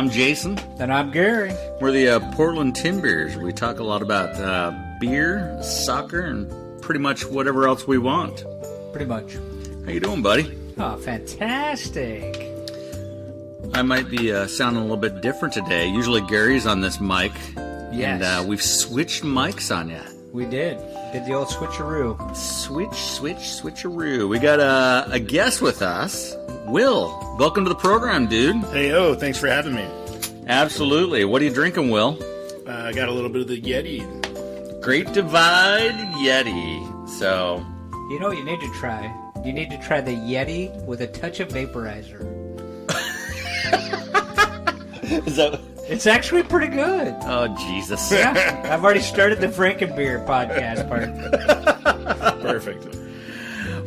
I'm Jason. And I'm Gary. We're the Portland Timbeers. We talk a lot about beer, soccer, and pretty much whatever else we want. Pretty much. How you doing, buddy? Oh, fantastic. I might be sounding a little bit different today. Usually Gary's on this mic. Yes. And we've switched mics on you. We did. Did the old switcheroo. Switcheroo. We got a guest with us. Will, welcome to the program, dude. Hey, thanks for having me. Absolutely. What are you drinking, Will? I got a little bit of the Yeti. Great Divide Yeti. So, you know what you need to try? You need to try the Yeti with a touch of vaporizer. Is that... It's actually pretty good. Oh, Jesus. Yeah, I've already started the Frankenbeer podcast part. Perfect.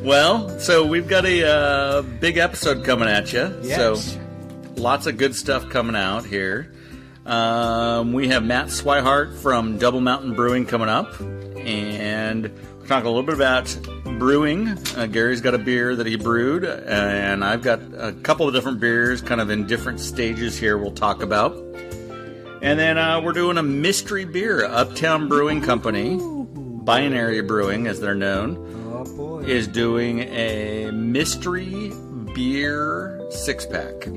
Well, so we've got a big episode coming at you. Yes. So lots of good stuff coming out here. We have Matt Swihart from Double Mountain Brewing coming up. And we're talking a little bit about brewing. Gary's got a beer that he brewed. And I've got a couple of different beers kind of in different stages here we'll talk about. And then we're doing a mystery beer. Uptown Brewing Company, Binary Brewing as they're known, is doing a mystery beer 6-pack.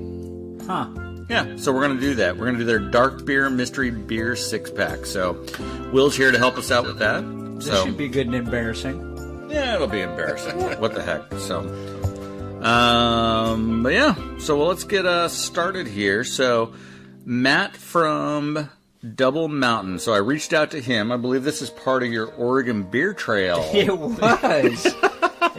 Huh. Yeah, so we're going to do that. We're going to do their dark beer mystery beer 6-pack. So Will's here to help us out with that. This should be good and embarrassing. Yeah, it'll be embarrassing. What the heck? So, but yeah. So let's get started here. So Matt from Double Mountain. So I reached out to him. I believe this is part of your Oregon Beer Trail. It was.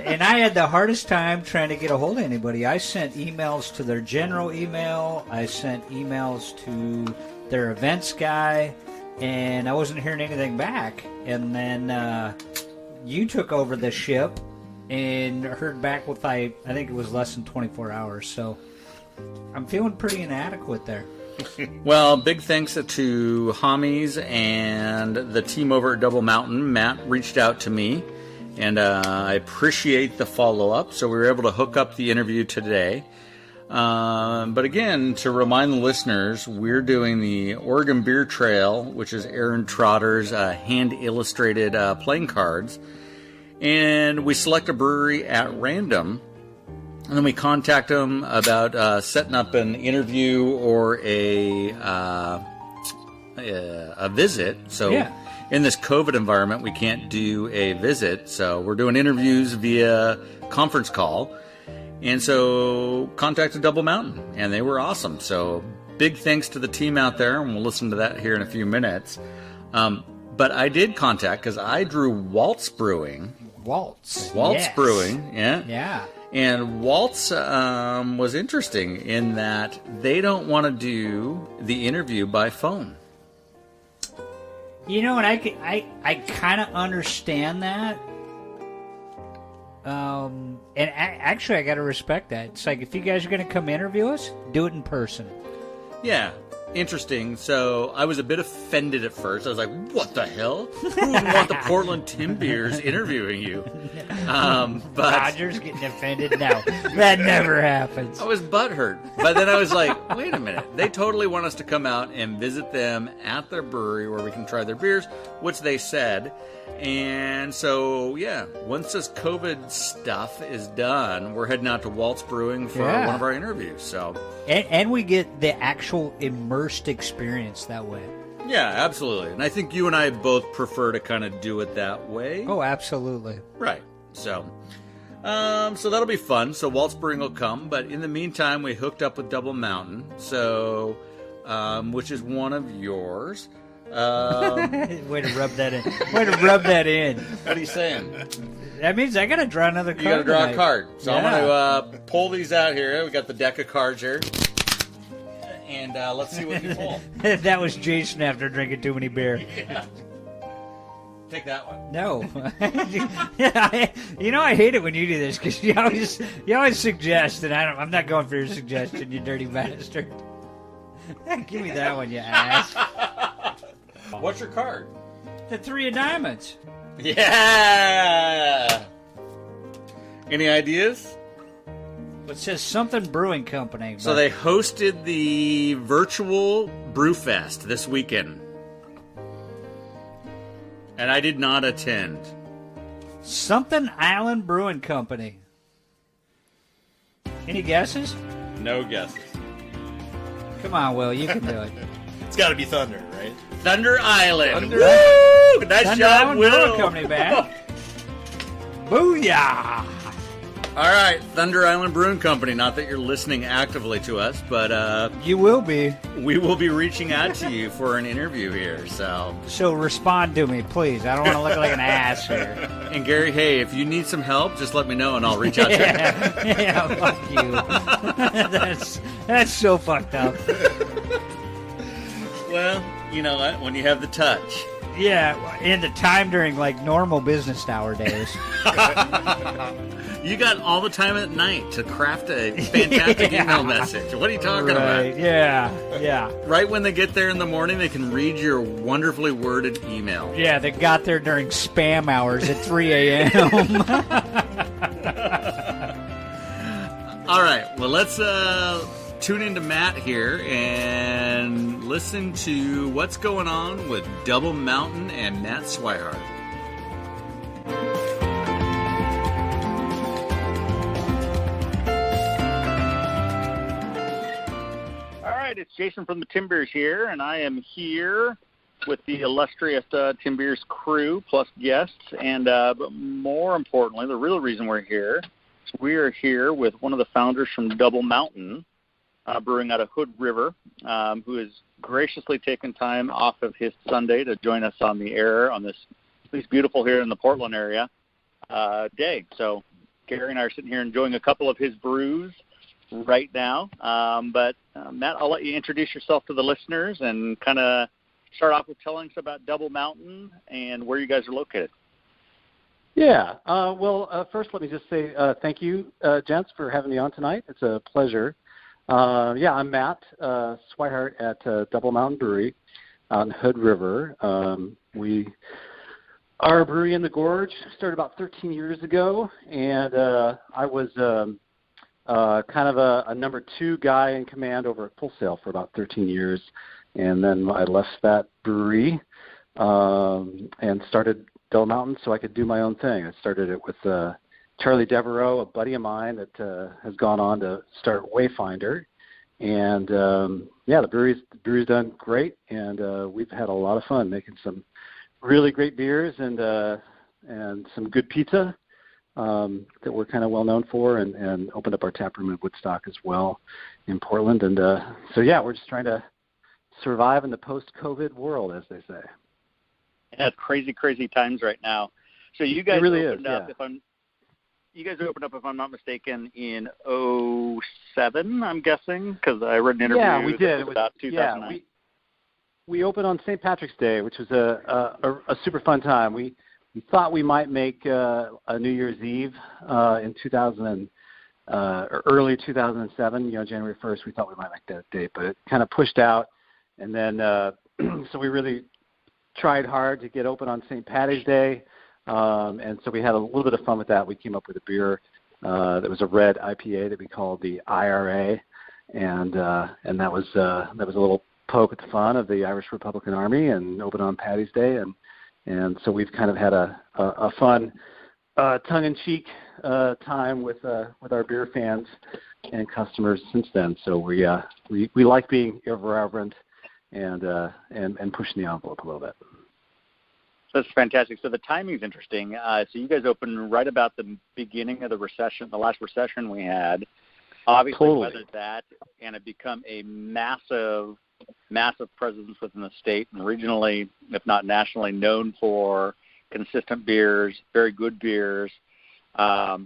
And I had the hardest time trying to get a hold of anybody. I sent emails to their general email. I sent emails to their events guy. And I wasn't hearing anything back. And then you took over the ship and heard back with, I think it was less than 24 hours. So I'm feeling pretty inadequate there. Well, big thanks to Homies and the team over at Double Mountain. Matt reached out to me, and I appreciate the follow-up. So we were able to hook up the interview today. But again, to remind the listeners, we're doing the Oregon Beer Trail, which is Aaron Trotter's hand-illustrated playing cards. And we select a brewery at random. And then we contact them about setting up an interview or a visit. So in this COVID environment, we can't do a visit. So we're doing interviews via conference call. And so contacted Double Mountain, and they were awesome. So big thanks to the team out there, and we'll listen to that here in a few minutes. But I did contact, because I drew Waltz Brewing. Waltz Yes. Brewing, yeah. Yeah. And Waltz was interesting in that they don't want to do the interview by phone. You know, and I kind of understand that. And actually, I got to respect that. It's like, if you guys are going to come interview us, do it in person. Yeah. Interesting. So I was a bit offended at first. I was like, what the hell? Who would want the Portland Timbeers interviewing you? But Roger's getting offended now. That never happens. I was butthurt. But then I was like, wait a minute. They totally want us to come out and visit them at their brewery where we can try their beers, which they said. And so, yeah, once this COVID stuff is done, we're heading out to Waltz Brewing for one of our interviews. So, and we get the actual immersed experience that way. Yeah, absolutely. And I think you and I both prefer to kind of do it that way. Oh, absolutely. Right. So, so that'll be fun. So Waltz Brewing will come. But in the meantime, we hooked up with Double Mountain, so which is one of yours. Way to rub that in. Way to rub that in. What are you saying? That means I got to draw another card. You got to draw tonight. a card. So I'm going to pull these out here. We got the deck of cards here. And let's see what you pull. That was Jason after drinking too many beer. Yeah. Take that one. No. I hate it when you do this because you always suggest, and I'm not going for your suggestion, you dirty bastard. Give me that one, you ass. What's your card? The 3 of diamonds. Yeah. Any ideas? It says something brewing company. So they hosted the virtual Brew Fest this weekend. And I did not attend. Something Island Brewing Company. Any guesses? No guesses. Come on, Will, you can do it. It's got to be Thunder, right? Thunder Island. Thunder- Woo! Nice Thunder job, Island Will. Brewing Company, man. Booyah! All right, Thunder Island Brewing Company. Not that you're listening actively to us, but You will be. we will be reaching out to you for an interview here. So respond to me, please. I don't want to look like an ass here. And Gary, hey, if you need some help, just let me know and I'll reach out to you. Yeah, fuck you. that's so fucked up. Well, you know what? When you have the touch. Yeah, and the time during like normal business hour days. You got all the time at night to craft a fantastic email message. What are you talking Right? about? Yeah. Right when they get there in the morning, they can read your wonderfully worded email. Yeah, they got there during spam hours at 3 a.m. All right, well, let's tune into Matt here and listen to what's going on with Double Mountain and Matt Swihart. All right, it's Jason from the Timbeers here, and I am here with the illustrious Timbeers crew plus guests. And but more importantly, the real reason we're here is we are here with one of the founders from Double Mountain Brewing out of Hood River, who has graciously taken time off of his Sunday to join us on the air on this beautiful here in the Portland area day. So Gary and I are sitting here enjoying a couple of his brews right now. But Matt, I'll let you introduce yourself to the listeners and kind of start off with telling us about Double Mountain and where you guys are located. Yeah. First let me just say thank you, gents, for having me on tonight. It's a pleasure. I'm Matt Swihart at Double Mountain Brewery out in Hood River. We are a brewery in the Gorge. Started about 13 years ago, and I was kind of a number two guy in command over at Full Sail for about 13 years. And then I left that brewery and started Double Mountain so I could do my own thing. I started it with Charlie Devereux, a buddy of mine that has gone on to start Wayfinder. And, the brewery's done great, and we've had a lot of fun making some really great beers and some good pizza that we're kind of well known for, and opened up our tap room in Woodstock as well in Portland. And we're just trying to survive in the post-COVID world, as they say. Yeah, it's crazy, crazy times right now. So you guys opened up, you guys opened up, if I'm not mistaken, in 2007, I'm guessing, because I read an interview. Yeah, we did. It was about 2009. We opened on St. Patrick's Day, which was a super fun time. We thought we might make a New Year's Eve in early 2007, January 1st. We thought we might make that date, but it kind of pushed out. And then so we really tried hard to get open on St. Patty's Day. And so we had a little bit of fun with that. We came up with a beer that was a red IPA that we called the IRA, and that was a little poke at the fun of the Irish Republican Army, and opened on Patty's Day, and so we've kind of had a fun tongue-in-cheek time with our beer fans and customers since then. So we like being irreverent and pushing the envelope a little bit. That's fantastic. So the timing's interesting. So you guys opened right about the beginning of the recession, the last recession we had. Obviously, Totally. weathered that, and it become a massive presence within the state, and regionally, if not nationally, known for consistent beers, very good beers. How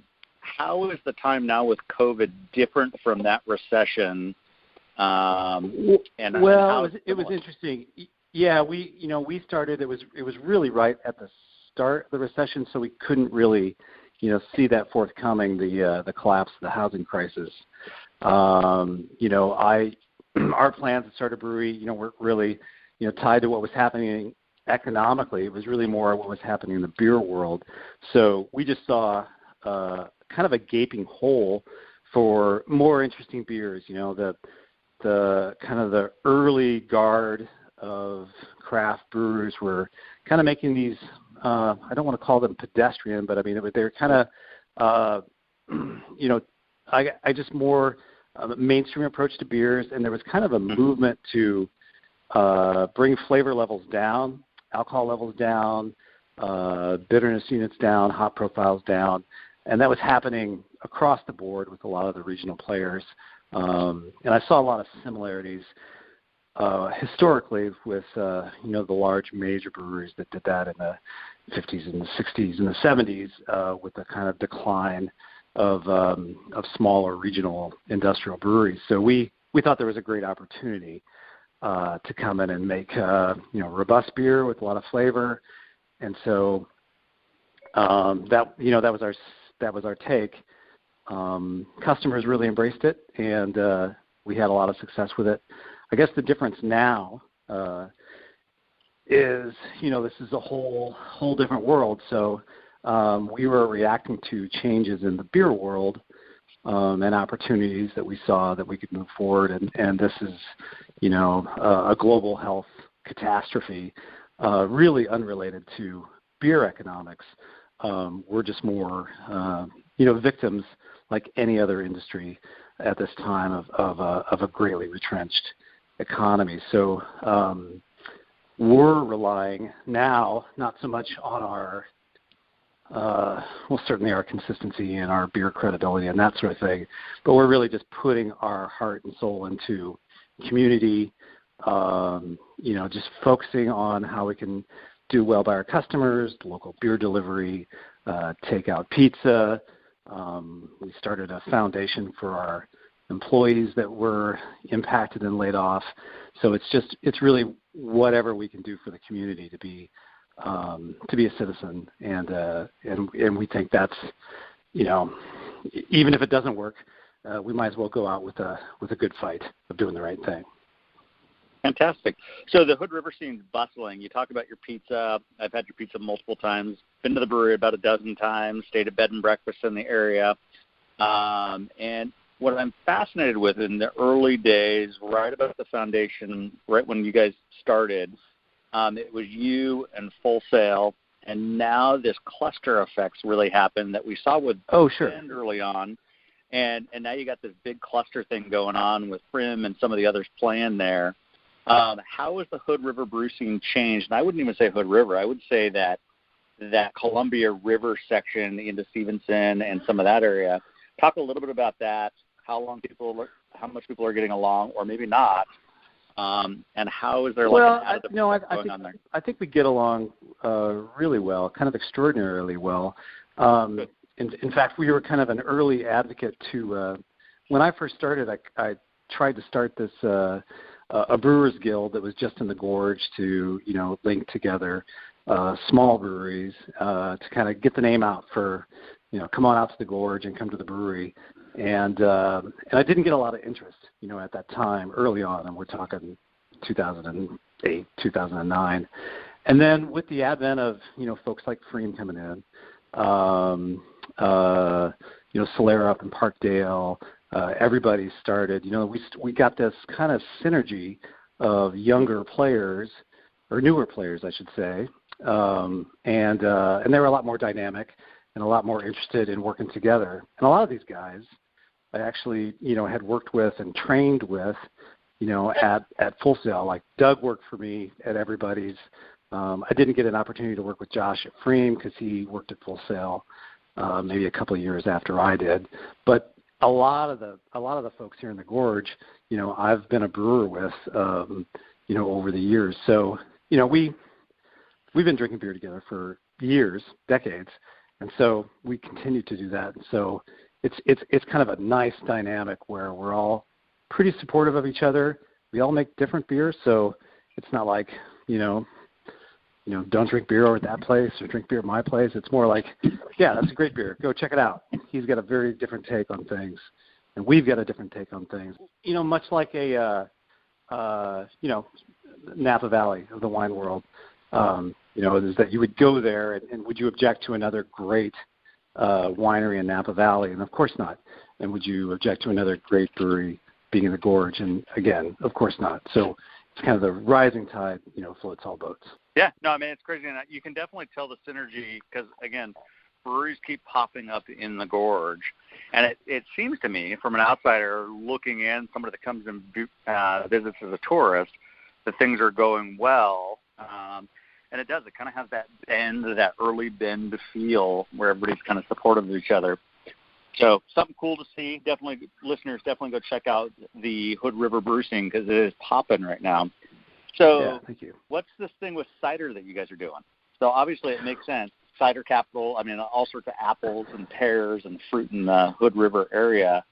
is the time now with COVID different from that recession? It was interesting. Yeah, we started. It was really right at the start of the recession, so we couldn't really, see that forthcoming, the collapse of the housing crisis. Our plans to start a brewery, weren't really, tied to what was happening economically. It was really more what was happening in the beer world. So we just saw kind of a gaping hole for more interesting beers. You know, the kind of the early guard of craft brewers were kind of making these. I don't want to call them pedestrian, but I mean they're kind of you know, I just more mainstream approach to beers, and there was kind of a movement to bring flavor levels down, alcohol levels down, bitterness units down, hop profiles down, and that was happening across the board with a lot of the regional players. And I saw a lot of similarities historically with you know, the large major breweries that did that in the 50s and the 60s and the 70s with the kind of decline of smaller regional industrial breweries. So we thought there was a great opportunity to come in and make you know, robust beer with a lot of flavor, and so that, you know, that was our take. Customers really embraced it, and we had a lot of success with it. I guess the difference now is, you know, this is a whole different world. So we were reacting to changes in the beer world and opportunities that we saw that we could move forward. And this is, you know, a global health catastrophe, really unrelated to beer economics. We're just more, you know, victims like any other industry at this time of a greatly retrenched economy. So we're relying now not so much on our well, certainly our consistency and our beer credibility and that sort of thing, but we're really just putting our heart and soul into community, you know, just focusing on how we can do well by our customers, local beer delivery, takeout pizza. We started a foundation for our employees that were impacted and laid off. So it's really whatever we can do for the community to be a citizen, and we think that's, you know, even if it doesn't work, we might as well go out with a good fight of doing the right thing. Fantastic. So the Hood River scene's bustling. You talk about your pizza. I've had your pizza multiple times. Been to the brewery about a dozen times. Stayed at bed and breakfast in the area. And what I'm fascinated with in the early days, right about the foundation, right when you guys started, it was you and Full Sail, and now this cluster effects really happened that we saw with Bend early on, and now you got this big cluster thing going on with Prim and some of the others playing there. How has the Hood River brew scene changed? And I wouldn't even say Hood River. I would say that Columbia River section into Stevenson and some of that area. Talk a little bit about that. How much people are getting along, or maybe not. And how is there going on there? I think we get along really well, kind of extraordinarily well. In fact, we were kind of an early advocate to when I first started. I tried to start this a brewers guild that was just in the gorge to, you know, link together small breweries to kind of get the name out for, you know, come on out to the gorge and come to the brewery. And I didn't get a lot of interest, you know, at that time early on, and we're talking 2008, 2009. And then with the advent of, you know, folks like Freem coming in, you know, Solera up in Parkdale, everybody started, you know, we got this kind of synergy of younger players, or newer players, I should say, and they were a lot more dynamic and a lot more interested in working together. And a lot of these guys I actually, you know, had worked with and trained with, you know, at Full Sail. Like Doug worked for me at Everybody's. I didn't get an opportunity to work with Josh at Freem because he worked at Full Sail maybe a couple of years after I did. But a lot of the folks here in the Gorge, you know, I've been a brewer with, you know, over the years. So, you know, we've been drinking beer together for years, decades, and so we continue to do that. And so it's kind of a nice dynamic where we're all pretty supportive of each other. We all make different beers, so it's not like, you know, don't drink beer over at that place or drink beer at my place. It's more like, yeah, that's a great beer. Go check it out. He's got a very different take on things, and we've got a different take on things. You know, much like a, you know, Napa Valley of the wine world, you know, is that you would go there and would you object to another great winery in Napa Valley? And of course not. and would you object to another great brewery being in the gorge? And again, of course not. So it's kind of the rising tide, floats all boats. Yeah, no, I mean, it's crazy. And you can definitely tell the synergy because, again, breweries keep popping up in the gorge. And it seems to me, from an outsider looking in, somebody that comes and visits as a tourist, that things are going well. And it does. It kind of has that bend, that early bend feel where everybody's kind of supportive of each other. So something cool to see. Definitely, listeners, definitely go check out the Hood River Brew Scene because it is popping right now. So yeah, thank you. What's this thing with cider that you guys are doing? So obviously it makes sense. Cider capital, I mean, all sorts of apples and pears and fruit in the Hood River area.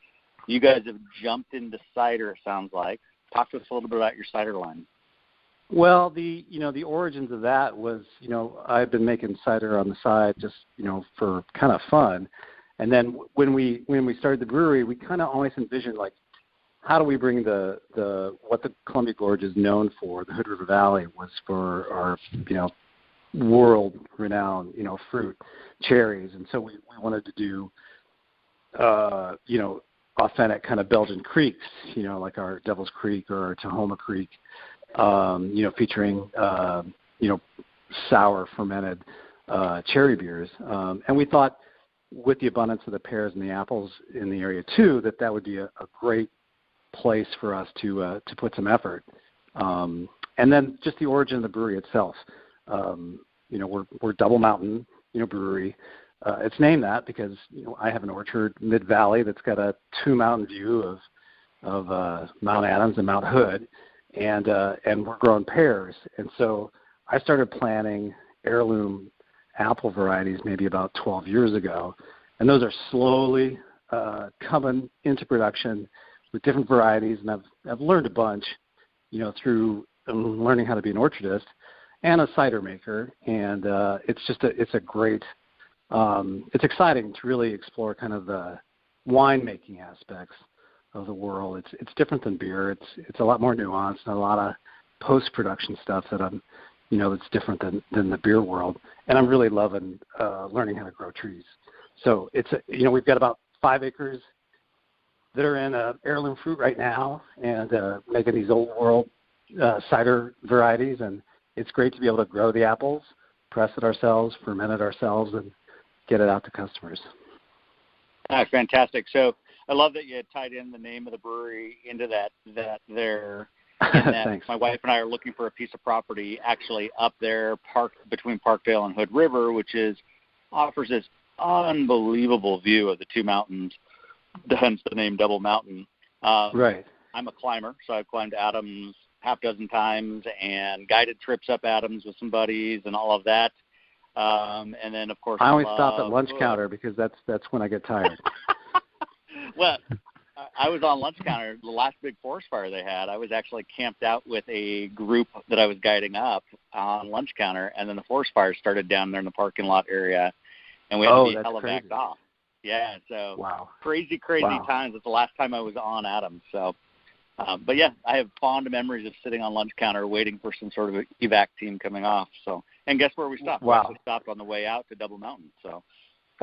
You guys have jumped into cider, it sounds like. Talk to us a little bit about your cider line. Well, the origins of that was, I've been making cider on the side just, for kind of fun. And then when we started the brewery, we kind of always envisioned, like, how do we bring the what the Columbia Gorge is known for, the Hood River Valley, was for our, world-renowned, fruit, cherries. And so we wanted to do, authentic kind of Belgian creeks, like our Devil's Creek or our Tahoma Creek, featuring, sour fermented cherry beers. And we thought with the abundance of the pears and the apples in the area too, that would be a great place for us to put some effort. And then just the origin of the brewery itself. We're Double Mountain, brewery. It's named that because, I have an orchard mid-valley that's got a 2-mountain view of Mount Adams and Mount Hood. And we're growing pears. And so I started planting heirloom apple varieties maybe about 12 years ago. And those are slowly coming into production with different varieties. And I've learned a bunch, through learning how to be an orchardist and a cider maker. And it's a great, it's exciting to really explore kind of the winemaking aspects of the world. It's different than beer. It's a lot more nuanced and a lot of post-production stuff that I'm, that's different than the beer world. And I'm really loving learning how to grow trees. So we've got about 5 acres that are in heirloom fruit right now and making these old world cider varieties. And it's great to be able to grow the apples, press it ourselves, ferment it ourselves, and get it out to customers. Fantastic. So I love that you had tied in the name of the brewery into that there. And that Thanks. My wife and I are looking for a piece of property actually up there, between Parkdale and Hood River, which offers this unbelievable view of the two mountains, hence the name Double Mountain. Right. I'm a climber, so I've climbed Adams half dozen times and guided trips up Adams with some buddies and all of that. And then, of course, I always stop at lunch counter because that's when I get tired. Well, I was on lunch counter. The last big forest fire they had, I was actually camped out with a group that I was guiding up on lunch counter, and then the forest fire started down there in the parking lot area, and we had to be hella backed off. Yeah, so wow. Crazy times. It's the last time I was on Adams. So, but yeah, I have fond memories of sitting on lunch counter waiting for some sort of evac team coming off. So, and guess where we stopped? Wow. We actually stopped on the way out to Double Mountain. So.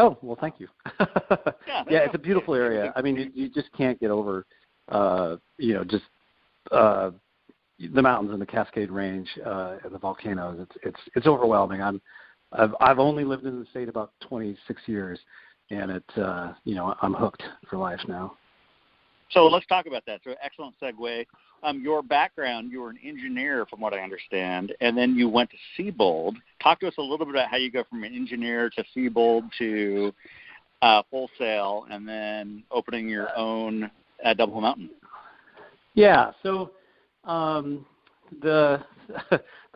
Oh, well, thank you. Yeah, it's a beautiful area. I mean, you just can't get over, the mountains and the Cascade Range and the volcanoes. It's overwhelming. I've only lived in the state about 26 years, and I'm hooked for life now. So let's talk about that. So excellent segue. Your background, you were an engineer from what I understand, and then you went to Siebold. Talk to us a little bit about how you go from an engineer to Siebold to wholesale and then opening your own at Double Mountain. Yeah, so the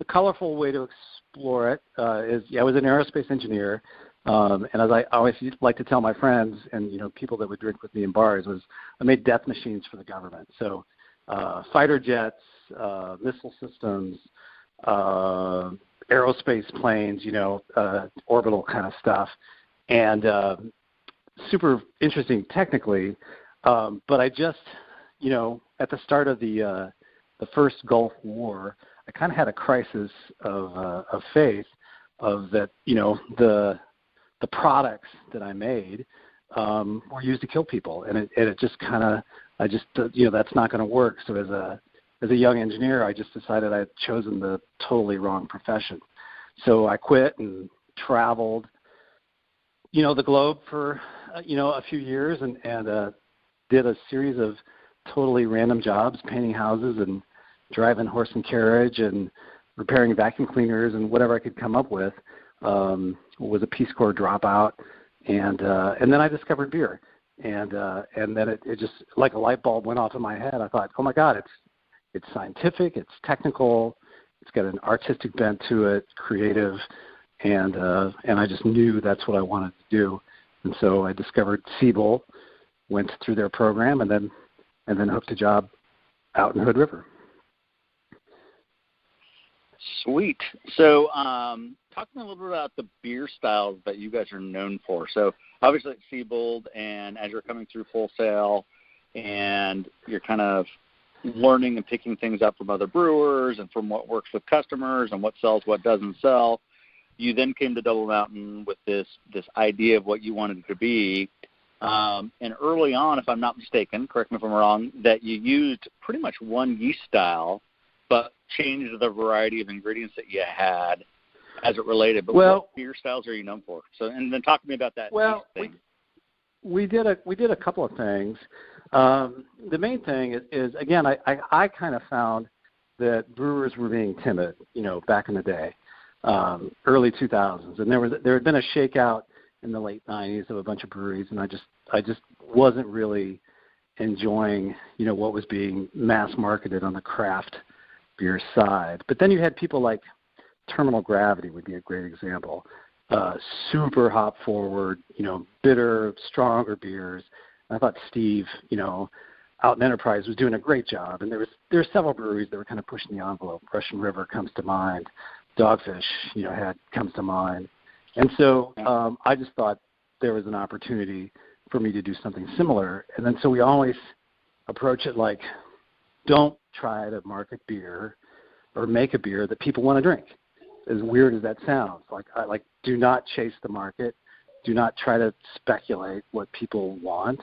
colorful way to explore it is I was an aerospace engineer. And as I always like to tell my friends and people that would drink with me in bars was I made death machines for the government. So fighter jets, missile systems, aerospace planes, orbital kind of stuff, and super interesting technically. But I just at the start of the first Gulf War, I kind of had a crisis of faith of that the products that I made were used to kill people, and it just kind of, that's not going to work. So as a young engineer, I just decided I had chosen the totally wrong profession. So I quit and traveled, the globe for, a few years and did a series of totally random jobs, painting houses and driving horse and carriage and repairing vacuum cleaners and whatever I could come up with. Was a Peace Corps dropout, and then I discovered beer, and then it just like a light bulb went off in my head. I thought, oh my God, it's scientific, it's technical, it's got an artistic bent to it, creative, and I just knew that's what I wanted to do, and so I discovered Siebel, went through their program, and then hooked a job out in Hood River. Sweet. So, talking a little bit about the beer styles that you guys are known for. So, obviously, it's Siebold, and as you're coming through Full Sail, and you're kind of learning and picking things up from other brewers and from what works with customers and what sells, what doesn't sell, you then came to Double Mountain with this idea of what you wanted it to be. And early on, if I'm not mistaken, correct me if I'm wrong, that you used pretty much one yeast style, but changed the variety of ingredients that you had as it related. But what beer styles are you known for? So, and then talk to me about that yeast thing. We did a couple of things. The main thing is again, I kind of found that brewers were being timid, back in the day, early 2000s, and there had been a shakeout in the late 90s of a bunch of breweries, and I just wasn't really enjoying, what was being mass marketed on the craft beer side. But then you had people like Terminal Gravity would be a great example. Super hop forward, bitter, stronger beers. And I thought Steve, out in Enterprise was doing a great job. And there were several breweries that were kind of pushing the envelope. Russian River comes to mind. Dogfish, comes to mind. And so I just thought there was an opportunity for me to do something similar. And then so we always approach it like, don't try to market beer or make a beer that people want to drink. As weird as that sounds, do not chase the market. Do not try to speculate what people want.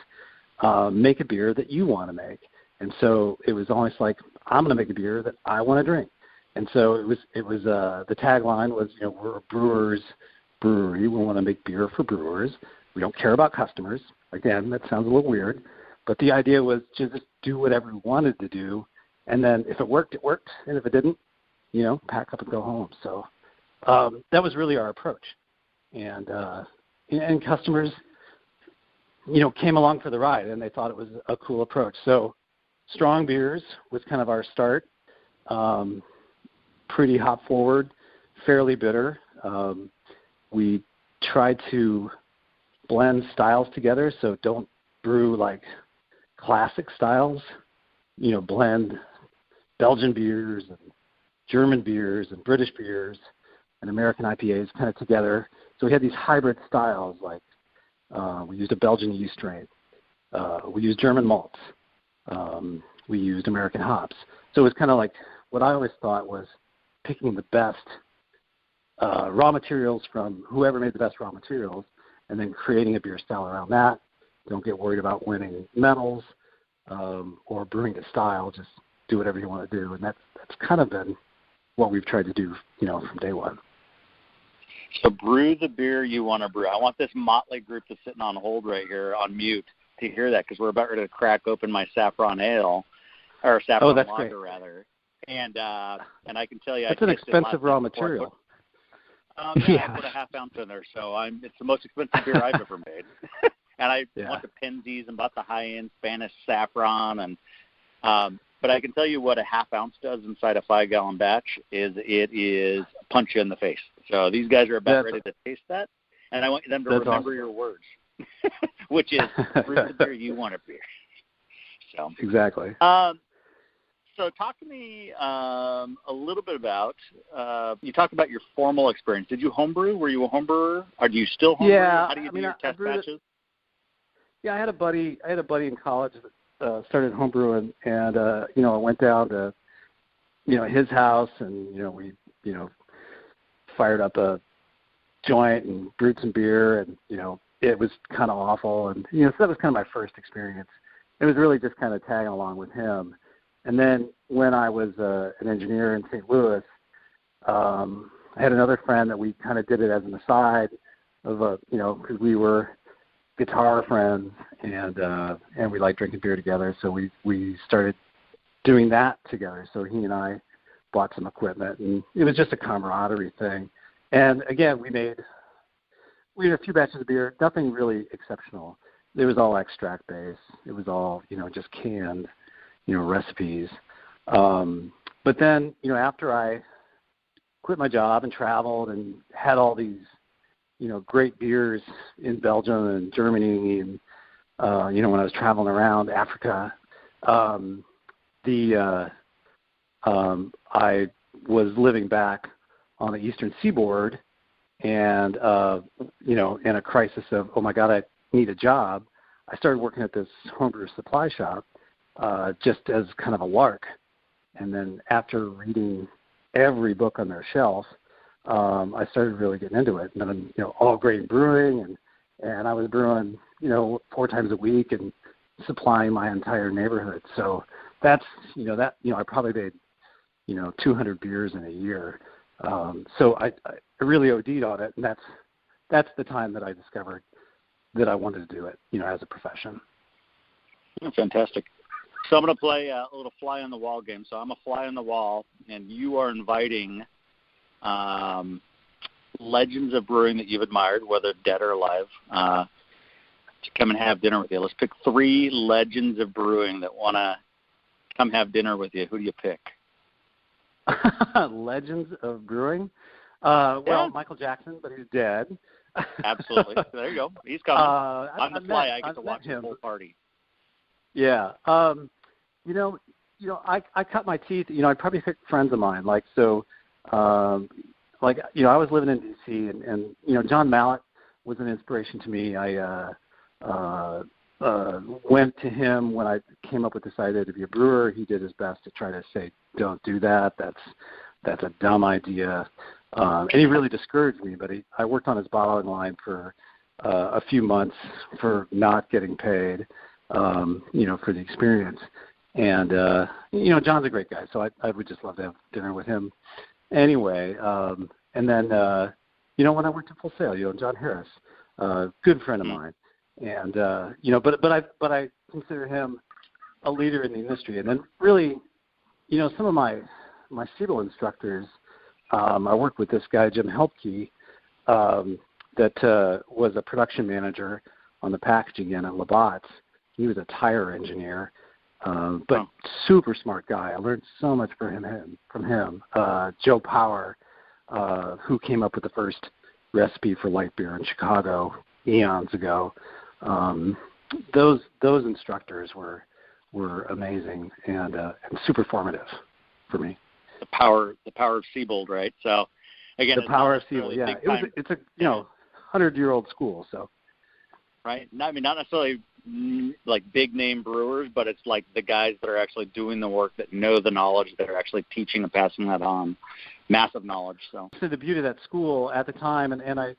Make a beer that you want to make. And so it was always like, I'm going to make a beer that I want to drink. And so it was the tagline was, we're a brewer's brewery. We want to make beer for brewers. We don't care about customers. Again, that sounds a little weird, but the idea was to just do whatever we wanted to do. And then if it worked, it worked. And if it didn't, pack up and go home. So that was really our approach. And customers, came along for the ride, and they thought it was a cool approach. So strong beers was kind of our start. Pretty hop forward, fairly bitter. We tried to blend styles together, so don't brew like classic styles. Blend Belgian beers and German beers and British beers and American IPAs kind of together. So we had these hybrid styles, like we used a Belgian yeast strain. We used German malts. We used American hops. So it was kind of like what I always thought was picking the best raw materials from whoever made the best raw materials and then creating a beer style around that. Don't get worried about winning medals or brewing to style. Just do whatever you want to do. And that's kind of been what we've tried to do, from day one. So brew the beer you want to brew. I want this motley group that's sitting on hold right here on mute to hear that, because we're about ready to crack open my Saffron Ale, or Saffron Lager, great. Rather. And I can tell you, it's an expensive raw material. I put a half ounce in there, so it's the most expensive beer I've ever made. And I went to Penzies and bought the high-end Spanish saffron, and but I can tell you what a half ounce does inside a 5-gallon batch is it is punch you in the face. So these guys are about ready to taste that, and I want them to remember your words, which is brew the beer you want to beer. So exactly. So talk to me a little bit about, you talked about your formal experience. Did you homebrew? Were you a homebrewer? Or do you still homebrew? Yeah. How do you do your test batches? Yeah, I had a buddy in college that started homebrewing, and, I went down to, his house, and, we, fired up a joint and brewed some beer and, it was kind of awful. And, so that was kind of my first experience. It was really just kind of tagging along with him. And then when I was an engineer in St. Louis, I had another friend that we kind of did it as an aside of, because we were guitar friends and we liked drinking beer together. So we started doing that together. So he and I bought some equipment, and it was just a camaraderie thing. And again, we had a few batches of beer, nothing really exceptional. It was all extract based. It was all, just canned, recipes. But then, after I quit my job and traveled and had all these, great beers in Belgium and Germany and, when I was traveling around Africa, I was living back on the Eastern Seaboard and, in a crisis of, oh my God, I need a job. I started working at this homebrew supply shop just as kind of a lark. And then after reading every book on their shelf, I started really getting into it. And then, all grain brewing, and I was brewing, 4 times a week and supplying my entire neighborhood. So that's, I probably made, 200 beers in a year. So I really OD'd on it, and that's the time that I discovered that I wanted to do it, as a profession. Fantastic. So I'm going to play a little fly on the wall game. So I'm a fly on the wall, and you are inviting legends of brewing that you've admired, whether dead or alive, to come and have dinner with you. Let's pick 3 legends of brewing that want to come have dinner with you. Who do you pick? Legends of brewing? Well, Michael Jackson, but he's dead. Absolutely. There you go. He's coming. I'm the fly. I get to watch the whole party. Yeah. I cut my teeth. I probably picked friends of mine. I was living in D.C. and John Mallett was an inspiration to me. I went to him when I came up with this idea to be a brewer. He did his best to try to say, don't do that. That's a dumb idea. And he really discouraged me, but I worked on his bottling line for a few months for not getting paid, for the experience. And, John's a great guy, so I would just love to have dinner with him anyway. And then, when I worked at Full Sail, John Harris, good friend of mine. And, but I consider him a leader in the industry. And then really, some of my SEBO instructors, I worked with this guy, Jim Helpke, that was a production manager on the packaging end at Labatt's. He was a tire engineer, but super smart guy. I learned so much from him. Joe Power, who came up with the first recipe for light beer in Chicago eons ago. Those instructors were amazing and super formative for me. The power of Siebold, right? So again, the power of Siebold. Yeah, it's a 100-year-old school. So right. Not necessarily like big name brewers, but it's like the guys that are actually doing the work, that know the knowledge, that are actually teaching and passing that on. Massive knowledge. So the beauty of that school at the time, and I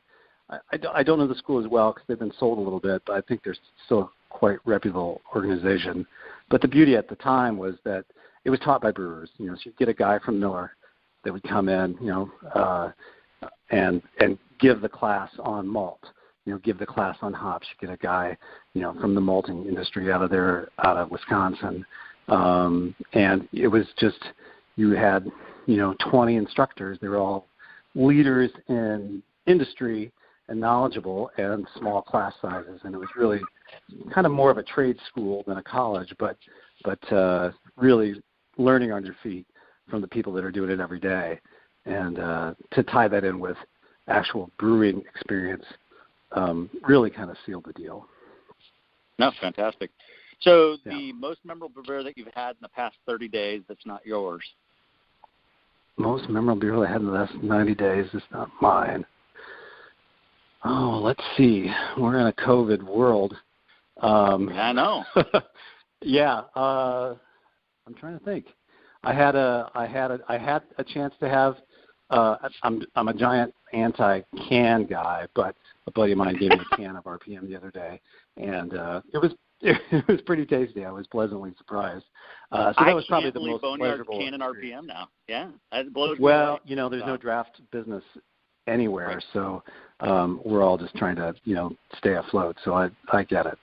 don't know the school as well because they've been sold a little bit, but I think they're still a quite reputable organization. But the beauty at the time was that it was taught by brewers. So you'd get a guy from Miller that would come in, and give the class on malt. Give the class on hops. You get a guy, from the malting industry out of Wisconsin, and it was just, you had, 20 instructors. They were all leaders in industry and knowledgeable, and small class sizes, and it was really kind of more of a trade school than a college, but really learning on your feet from the people that are doing it every day, and to tie that in with actual brewing experience really kind of sealed the deal. No, fantastic. So the most memorable beer that you've had in the past 30 days that's not yours? Most memorable beer I had in the last 90 days is not mine. Oh, let's see. We're in a COVID world. I know. Yeah. I'm trying to think. I had a chance to have I'm a giant anti-can guy, but a buddy of mine gave me a can of RPM the other day, and it was pretty tasty. I was pleasantly surprised. So that was probably the most pleasurable. Cannon RPM now. Yeah, it blows me well, away. There's no draft business anywhere, right. So we're all just trying to, stay afloat. So I get it.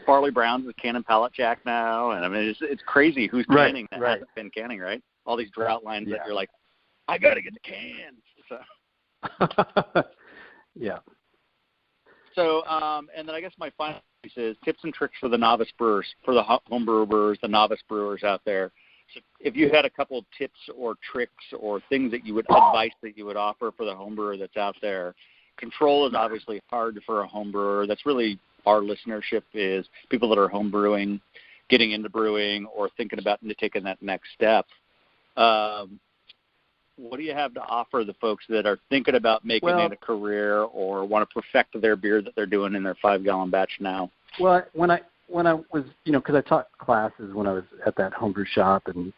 Farley Brown's a Cannon pallet jack now, and I mean it's crazy who's canning that hasn't been canning, right? All these drought lines that you're like, I got to get the cans. So. Yeah. So, and then I guess my final piece is tips and tricks for the novice brewers, for the home brewers, the novice brewers out there. So if you had a couple of tips or tricks or things that you would advice that you would offer for the home brewer that's out there, control is obviously hard for a home brewer. That's really our listenership is people that are home brewing, getting into brewing, or thinking about taking that next step. What do you have to offer the folks that are thinking about making it a career or want to perfect their beer that they're doing in their 5-gallon batch now? Well, when I was, because I taught classes when I was at that homebrew shop and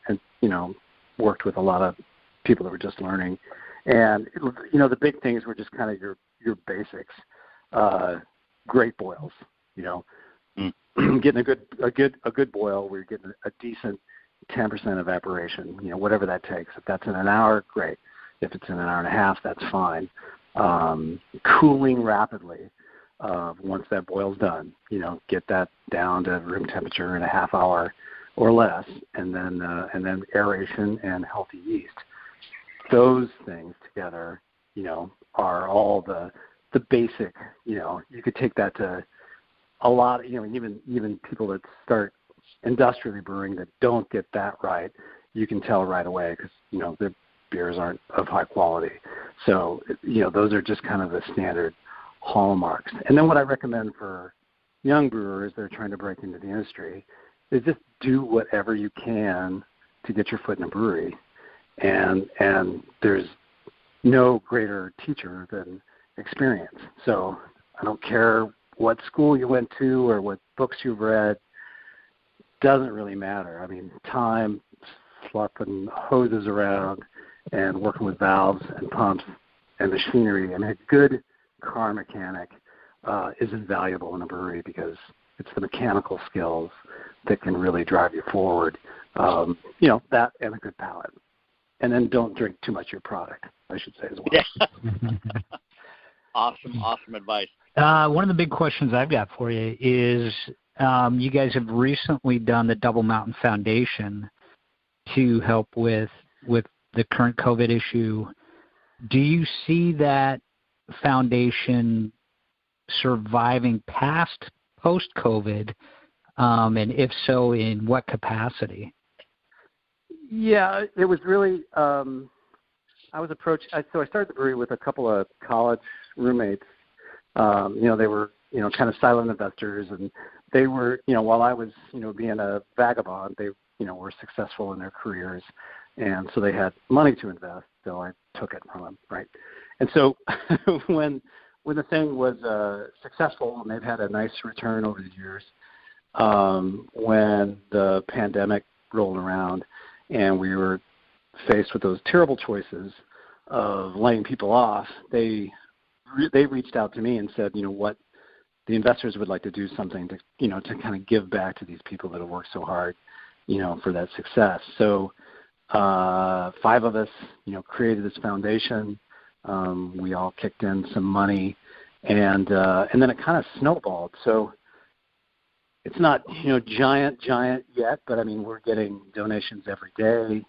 worked with a lot of people that were just learning, and the big things were just kind of your basics, great boils, getting a good boil where you're getting a decent 10% evaporation, whatever that takes. If that's in an hour, great. If it's in an hour and a half, that's fine. Cooling rapidly once that boil's done, get that down to room temperature in a half hour or less, and then aeration and healthy yeast. Those things together, are all the basic. You could take that to a lot. Even people that start industrially brewing that don't get that right, you can tell right away because their beers aren't of high quality. So those are just kind of the standard hallmarks. And then what I recommend for young brewers that are trying to break into the industry is just do whatever you can to get your foot in a brewery. And there's no greater teacher than experience. So I don't care what school you went to or what books you've read. Doesn't really matter. I mean, time, fluffing hoses around, and working with valves and pumps and machinery. And a good car mechanic is invaluable in a brewery because it's the mechanical skills that can really drive you forward. That and a good palate. And then don't drink too much of your product, I should say as well. Yeah. Awesome advice. One of the big questions I've got for you is you guys have recently done the Double Mountain Foundation to help with the current COVID issue. Do you see that foundation surviving past post-COVID, and if so, in what capacity? Yeah, it was really I was approached. So I started the brewery with a couple of college roommates. They were kind of silent investors, and they were while I was being a vagabond, they were successful in their careers, and so they had money to invest. So I took it from them, right? And so when the thing was successful, and they've had a nice return over the years, when the pandemic rolled around and we were faced with those terrible choices of laying people off, they reached out to me and said, what, the investors would like to do something to to kind of give back to these people that have worked so hard, for that success. So 5 of us, created this foundation. We all kicked in some money, and then it kind of snowballed. So it's not giant yet, but I mean we're getting donations every day.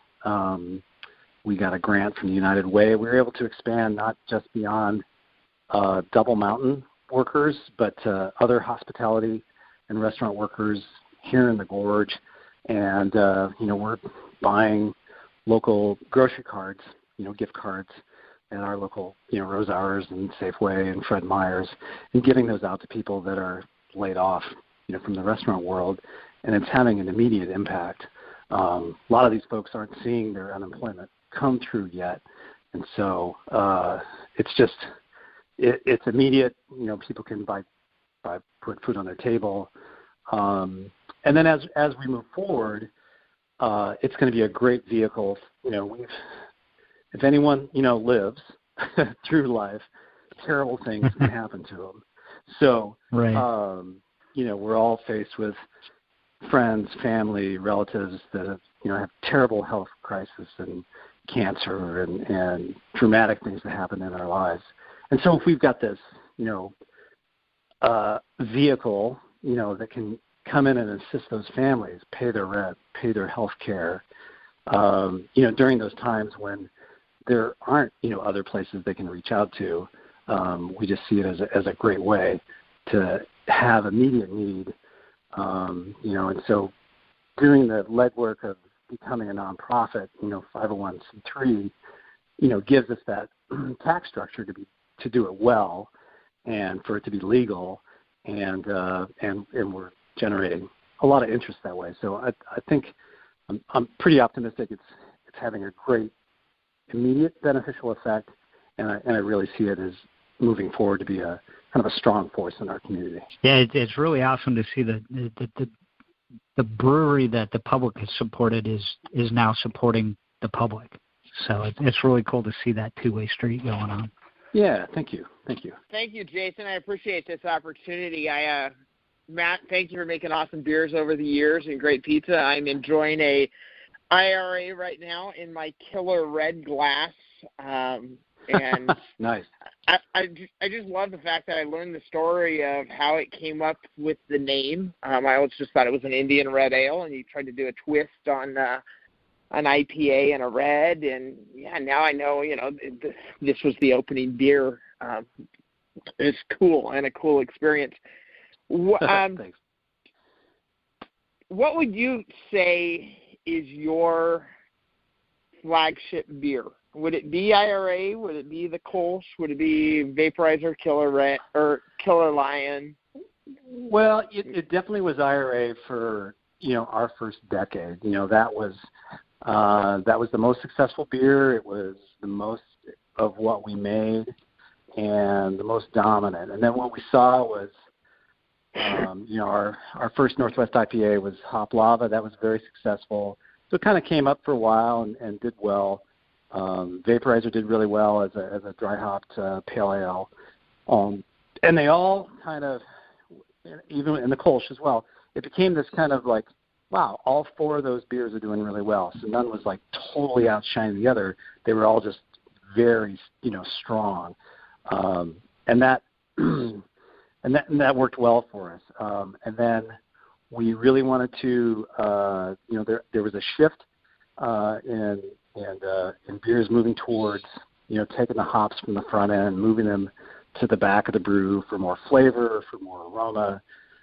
We got a grant from the United Way. We were able to expand not just beyond Double Mountain workers, but other hospitality and restaurant workers here in the Gorge. And we're buying local grocery cards, gift cards at our local, Rose Hours and Safeway and Fred Meyer's, and giving those out to people that are laid off, from the restaurant world, and it's having an immediate impact. A lot of these folks aren't seeing their unemployment come through yet, and so it's immediate. People can put food on their table, and then as we move forward, it's going to be a great vehicle. if anyone, lives through life, terrible things can happen to them. So, right. We're all faced with friends, family, relatives that have terrible health crisis and cancer and traumatic things that happen in our lives. And so if we've got this, vehicle, that can come in and assist those families, pay their rent, pay their health care, during those times when there aren't, other places they can reach out to, we just see it as a great way to have immediate need, and so doing the legwork of becoming a nonprofit, 501c3, gives us that tax structure to do it well and for it to be legal, and we're generating a lot of interest that way. So I think I'm pretty optimistic it's having a great immediate beneficial effect, and I really see it as moving forward to be a kind of a strong force in our community. Yeah, it's really awesome to see the brewery that the public has supported is now supporting the public. So it's really cool to see that two-way street going on. Yeah, thank you. Thank you, Jason. I appreciate this opportunity. Matt, thank you for making awesome beers over the years and great pizza. I'm enjoying a IRA right now in my killer red glass. And nice. I just love the fact that I learned the story of how it came up with the name. I always just thought it was an Indian red ale, and you tried to do a twist on an IPA and a red, and now I know this was the opening beer. It's cool and a cool experience. Thanks. What would you say is your flagship beer? Would it be IRA? Would it be the Kolsch? Would it be Vaporizer, Killer Red, or Killer Lion? Well, it definitely was IRA for our first decade. That was the most successful beer. It was the most of what we made and the most dominant. And then what we saw was, our first Northwest IPA was Hop Lava. That was very successful. So it kind of came up for a while and did well. Vaporizer did really well as a dry hopped pale ale, and they all kind of, even in the Kolsch as well, it became this kind of like, wow, all four of those beers are doing really well. So none was like totally outshining the other. They were all just very strong, and that worked well for us. And then we really wanted to, there was a shift in beers moving towards, taking the hops from the front end, moving them to the back of the brew for more flavor, for more aroma.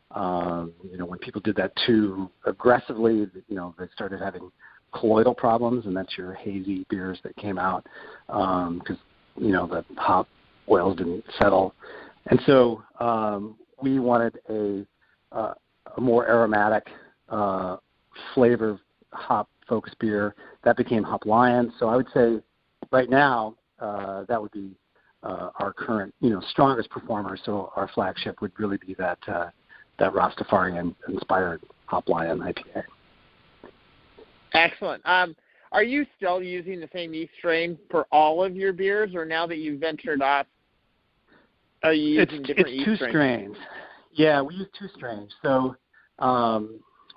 When people did that too aggressively, they started having colloidal problems, and that's your hazy beers that came out because, the hop oils didn't settle. And so we wanted a more aromatic flavor hop-focused beer. That became Hop Lion. So I would say right now that would be our current, strongest performer. So our flagship would really be that Rastafarian-inspired Hop Lion IPA. Excellent. Are you still using the same yeast strain for all of your beers, or now that you've ventured off, are you using different yeast strains? It's two strains. Yeah, we use two strains. So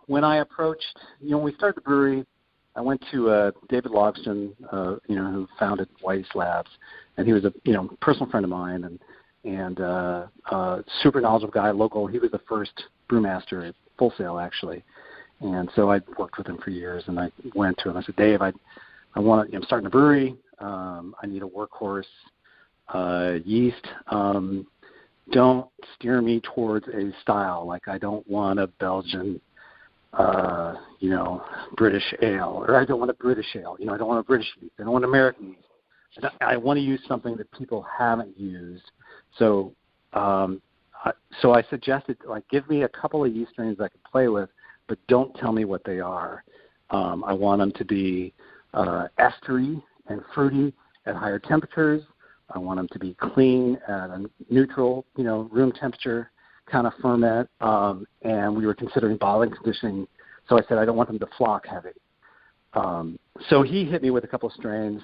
when I approached, when we started the brewery, I went to David Logston, who founded Weiss Labs, and he was a personal friend of mine and super knowledgeable guy, local. He was the first brewmaster at Full Sail, actually, and so I worked with him for years. And I went to him. I said, Dave, I'm starting a brewery. I need a workhorse yeast. Don't steer me towards a style. Like, I don't want a Belgian British ale, or I don't want a British ale. I don't want a British yeast. I don't want American yeast. I want to use something that people haven't used. So, I suggested, give me a couple of yeast strains I can play with, but don't tell me what they are. I want them to be estery and fruity at higher temperatures. I want them to be clean at a neutral, room temperature kind of ferment, and we were considering bottling conditioning. So I said I don't want them to flock heavy. So he hit me with a couple of strains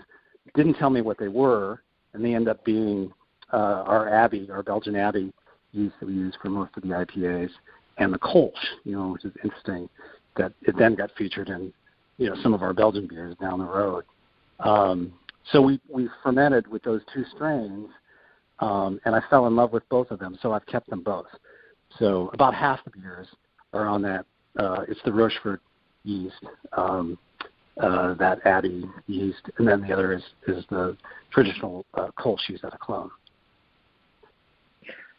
didn't tell me what they were, and they end up being our Belgian Abbey yeast that we use for most of the IPAs, and the Kolsch, which is interesting that it then got featured in, some of our Belgian beers down the road. So we fermented with those two strains, and I fell in love with both of them, so I've kept them both. So about half the beers are on that. It's the Rochefort yeast, that Abbey yeast, and then the other is the traditional Kolsch yeast out of Cologne.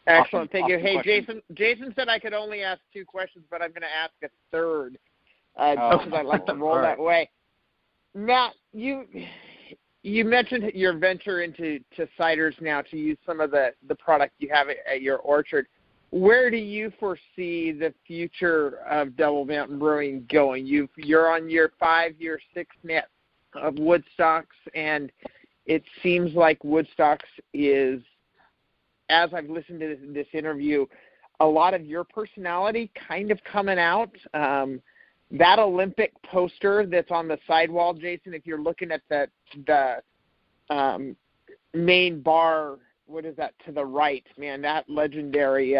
Excellent. Thank you. Awesome Hey, question. Jason said I could only ask 2 questions, but I'm going to ask a third because I like to roll that way. Matt, you mentioned your venture into ciders now to use some of the product you have at your orchard. Where do you foresee the future of Double Mountain Brewing going? You're on your 5-year, 6th net of Woodstocks, and it seems like Woodstocks is, as I've listened to this interview, a lot of your personality kind of coming out. That Olympic poster that's on the sidewall, Jason, if you're looking at the main bar, what is that to the right, man? That legendary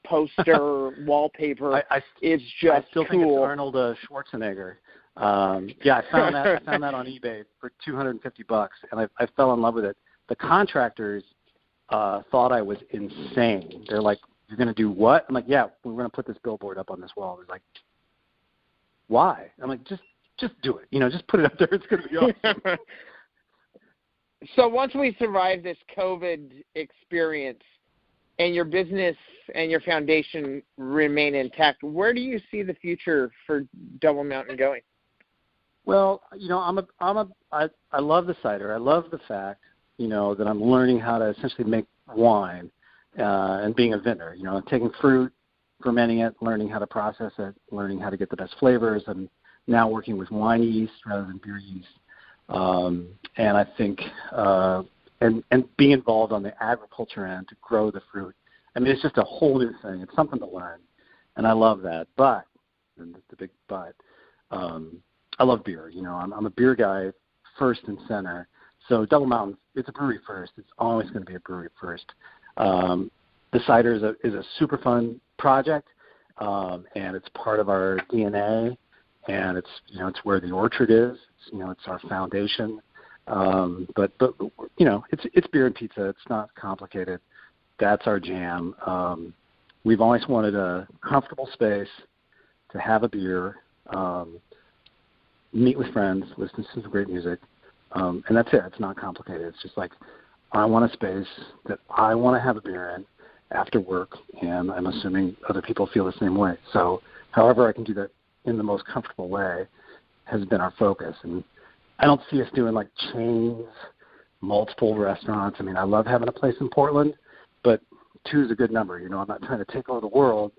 poster wallpaper is just I still think it's Arnold Schwarzenegger. I found that on eBay for $250, and I fell in love with it. The contractors thought I was insane. They're like, "You're going to do what?" I'm like, "Yeah, we're going to put this billboard up on this wall." They're like, "Why?" I'm like, just do it. Just put it up there. It's going to be awesome. So once we survive this COVID experience and your business and your foundation remain intact, where do you see the future for Double Mountain going? Well, I love the cider. I love the fact, that I'm learning how to essentially make wine and being a vintner, taking fruit, fermenting it, learning how to process it, learning how to get the best flavors, and now working with wine yeast rather than beer yeast. And I think, and being involved on the agriculture end to grow the fruit. I mean, it's just a whole new thing. It's something to learn, and I love that. But, and the big but, I love beer. I'm a beer guy first and center. So Double Mountain, it's a brewery first. It's always going to be a brewery first. The cider is a super fun project, and it's part of our DNA. And it's where the orchard is. It's our foundation. But it's beer and pizza. It's not complicated. That's our jam. We've always wanted a comfortable space to have a beer, meet with friends, listen to some great music, and that's it. It's not complicated. It's just like, I want a space that I want to have a beer in after work, and I'm assuming other people feel the same way. So however I can do that in the most comfortable way has been our focus. And I don't see us doing like chains, multiple restaurants. I mean, I love having a place in Portland, but 2 is a good number. I'm not trying to take over the world.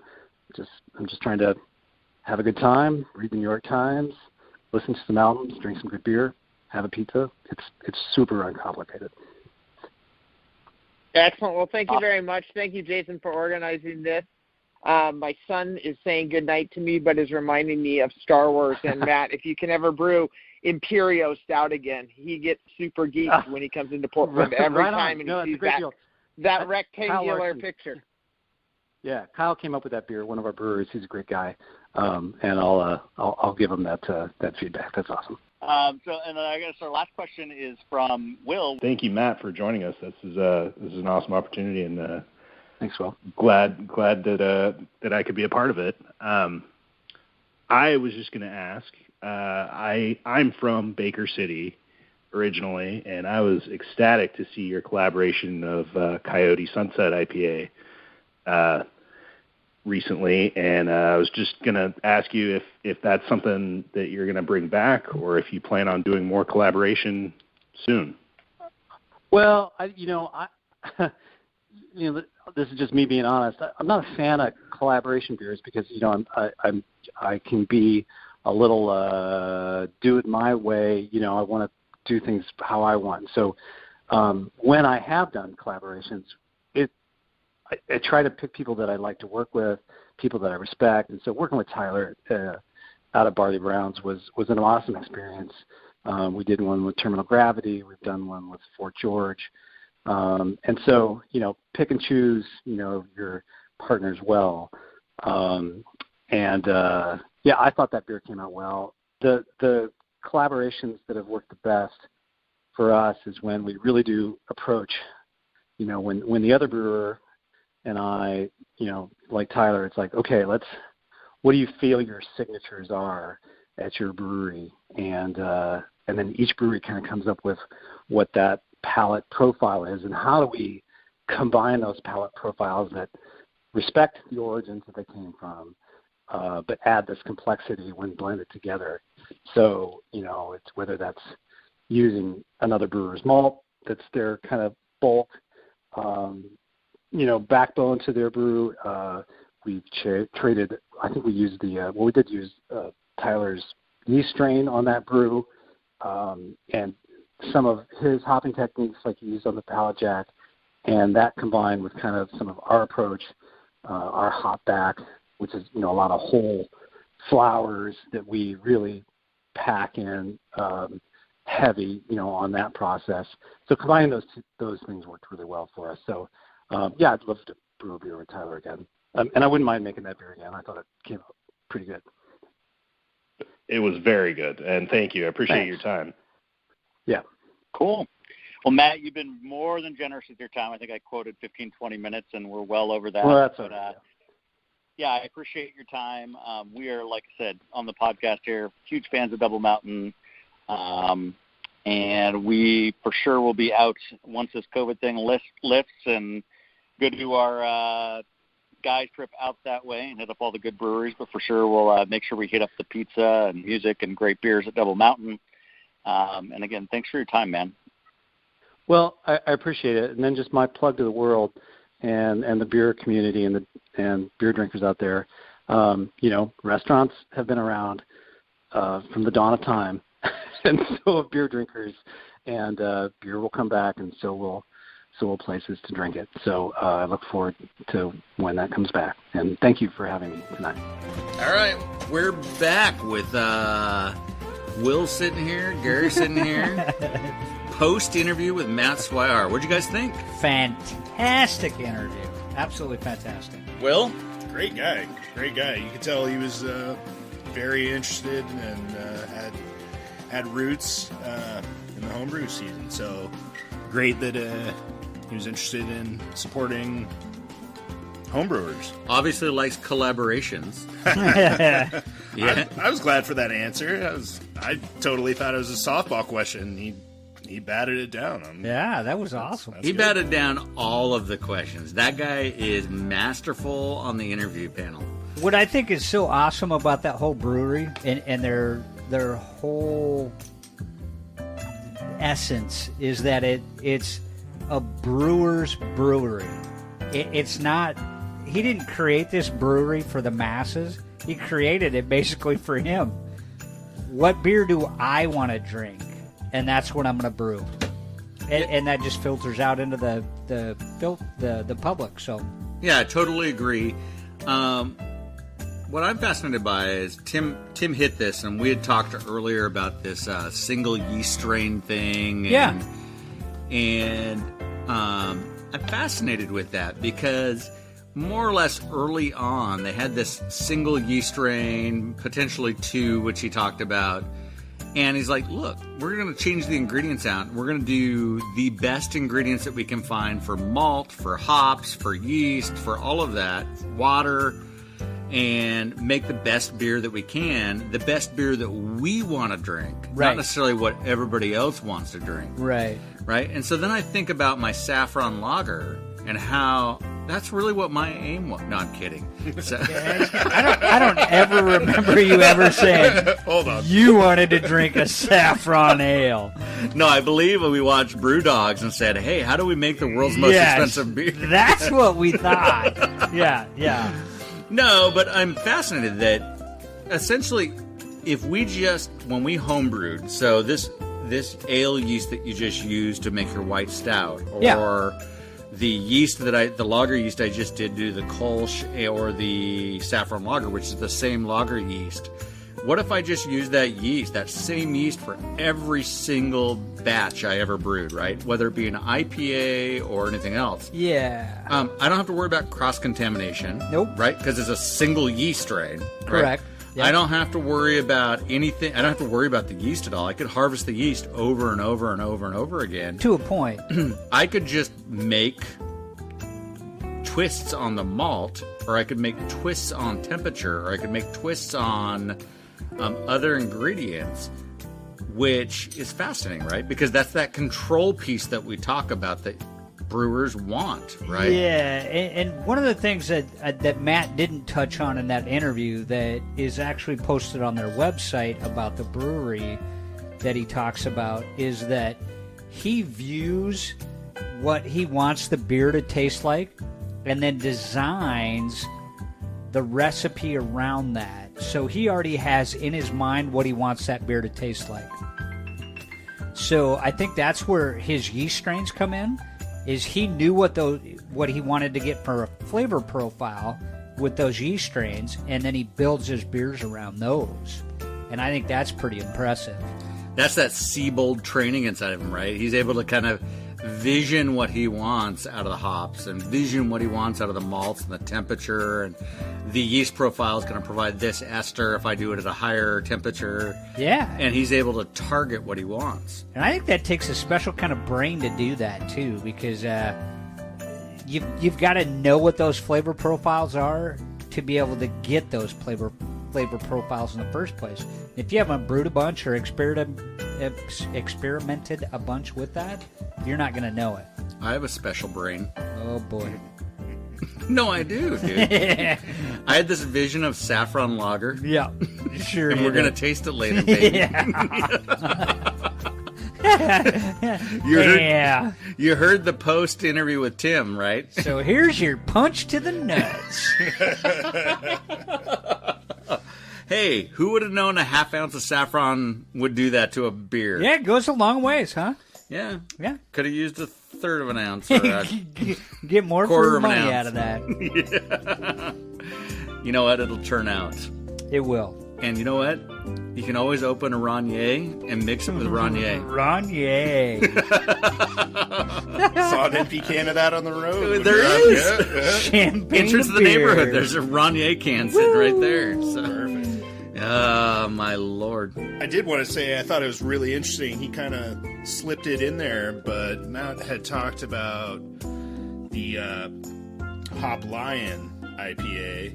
I'm just trying to have a good time, read the New York Times, listen to the mountains, drink some good beer, have a pizza. It's super uncomplicated. Excellent. Well, thank you very much. Thank you, Jason, for organizing this. My son is saying goodnight to me, but is reminding me of Star Wars. And Matt, if you can ever brew Imperio Stout again, he gets super geeked when he comes into Portland every time and he sees that rectangular picture. Yeah, Kyle came up with that beer. One of our brewers. He's a great guy, and I'll give him that feedback. That's awesome. And I guess our last question is from Will. Thank you, Matt, for joining us. This is an awesome opportunity, and thanks, Will. Glad that I could be a part of it. I was just going to ask. I'm from Baker City originally, and I was ecstatic to see your collaboration of Coyote Sunset IPA recently, and I was just going to ask you if that's something that you're going to bring back, or if you plan on doing more collaboration soon. Well, this is just me being honest. I'm not a fan of collaboration beers because I can be a little do it my way. I want to do things how I want. So when I have done collaborations, I try to pick people that I like to work with, people that I respect. And so working with Tyler out of Barley Browns was an awesome experience. We did one with Terminal Gravity. We've done one with Fort George. And so, pick and choose, your partners well. I thought that beer came out well. The collaborations that have worked the best for us is when we really do approach, when the other brewer and I, like Tyler, it's like, okay, what do you feel your signatures are at your brewery? And then each brewery kind of comes up with what that palate profile is, and how do we combine those palate profiles that respect the origins that they came from, but add this complexity when blended together. So, it's whether that's using another brewer's malt, that's their kind of bulk, backbone to their brew. We've traded, I think we used we did use Tyler's yeast strain on that brew, and some of his hopping techniques like he used on the Pallet Jack, and that combined with kind of some of our approach, our hop back, which is, a lot of whole flowers that we really pack in heavy, on that process. So combining those things worked really well for us. So, I'd love to brew a beer with Tyler again. And I wouldn't mind making that beer again. I thought it came out pretty good. It was very good, and thank you. I appreciate your time. Yeah. Cool. Well, Matt, you've been more than generous with your time. I think I quoted 15, 20 minutes, and we're well over that. Well, that's all right. Yeah, I appreciate your time. We are, like I said, on the podcast here, huge fans of Double Mountain. And we for sure will be out once this COVID thing lifts and go to our guys trip out that way and hit up all the good breweries. But for sure we'll make sure we hit up the pizza and music and great beers at Double Mountain. And, again, thanks for your time, man. Well, I appreciate it. And then just my plug to the world and the beer community and beer drinkers out there. Restaurants have been around from the dawn of time, and so have beer drinkers, and beer will come back, and so will places to drink it. So I look forward to when that comes back. And thank you for having me tonight. All right, we're back with Will sitting here, Gary sitting here. Post-interview with Matt Swihart. What'd you guys think? Fantastic interview. Absolutely fantastic. Will? Great guy. You could tell he was very interested and had roots in the homebrew season. So great that he was interested in supporting homebrewers. Obviously likes collaborations. Yeah. I was glad for that answer. I totally thought it was a softball question. He batted it down. That was awesome. He batted down all of the questions. That guy is masterful on the interview panel. What I think is so awesome about that whole brewery and their whole essence is that it's a brewer's brewery. It's not. He didn't create this brewery for the masses. He created it basically for him. What beer do I want to drink? And that's what I'm going to brew, and that just filters out into the public. So, yeah, I totally agree. What I'm fascinated by is Tim hit this, and we had talked earlier about this single yeast strain thing. And I'm fascinated with that because more or less early on they had this single yeast strain, potentially two, which he talked about. And he's like, look, we're going to change the ingredients out. We're going to do the best ingredients that we can find for malt, for hops, for yeast, for all of that, water, and make the best beer that we can, the best beer that we want to drink, not necessarily what everybody else wants to drink. Right. And so then I think about my Saffron Lager and how that's really what my aim was. No, I'm kidding. So. I don't ever remember you ever saying Hold on. You wanted to drink a saffron ale. No, I believe we watched Brew Dogs and said, hey, how do we make the world's most expensive beer? That's what we thought. Yeah. No, but I'm fascinated that essentially if we just, when we homebrewed, so this ale yeast that you just used to make your white stout, or the yeast the lager yeast I just did do the Kolsch or the Saffron Lager, which is the same lager yeast, What if I just use that yeast, that same yeast for every single batch I ever brewed, right? Whether it be an IPA or anything else. Yeah. I don't have to worry about cross-contamination. Nope. Right? Because it's a single yeast strain. Right? Correct. Yep. I don't have to worry about anything. I don't have to worry about the yeast at all. I could harvest the yeast over and over and over and over again. To a point. I could just make twists on the malt, or I could make twists on temperature, or I could make twists on other ingredients, which is fascinating, right? Because that's that control piece that we talk about that brewers want, right? Yeah, and one of the things that Matt didn't touch on in that interview that is actually posted on their website about the brewery that he talks about is that he views what he wants the beer to taste like and then designs the recipe around that. So he already has in his mind what he wants that beer to taste like. So I think that's where his yeast strains come in, is he knew what he wanted to get for a flavor profile with those yeast strains, and then he builds his beers around those. And I think that's pretty impressive. That's that Seabold training inside of him, right? He's able to kind of vision what he wants out of the hops and vision what he wants out of the malts and the temperature, and the yeast profile is going to provide this ester if I do it at a higher temperature. Yeah. And he's able to target what he wants. And I think that takes a special kind of brain to do that too, because you've got to know what those flavor profiles are to be able to get those flavor profiles in the first place. If you haven't brewed a bunch or experimented a bunch with that, you're not going to know it. I have a special brain. Oh boy. No, I do, dude. I had this vision of Saffron Lager. Yeah, sure. And we're going to taste it later, baby. You heard the post interview with Tim, right? So here's your punch to the nuts. Hey, who would have known a half ounce of saffron would do that to a beer? Yeah, it goes a long ways, huh? Yeah. Yeah. Could have used a third of an ounce. Or a get more for your money out of that. Yeah. You know what? It'll turn out. It will. And you know what? You can always open a Rainier and mix it with Rainier. Rainier. Saw an empty can of that on the road. There is. Yeah. Champagne Entrance to the beer. neighborhood. There's a Rainier can sitting right there. So. Perfect. Oh, my Lord. I did want to say I thought it was really interesting. He kind of slipped it in there, but Matt had talked about the Hop Lion IPA,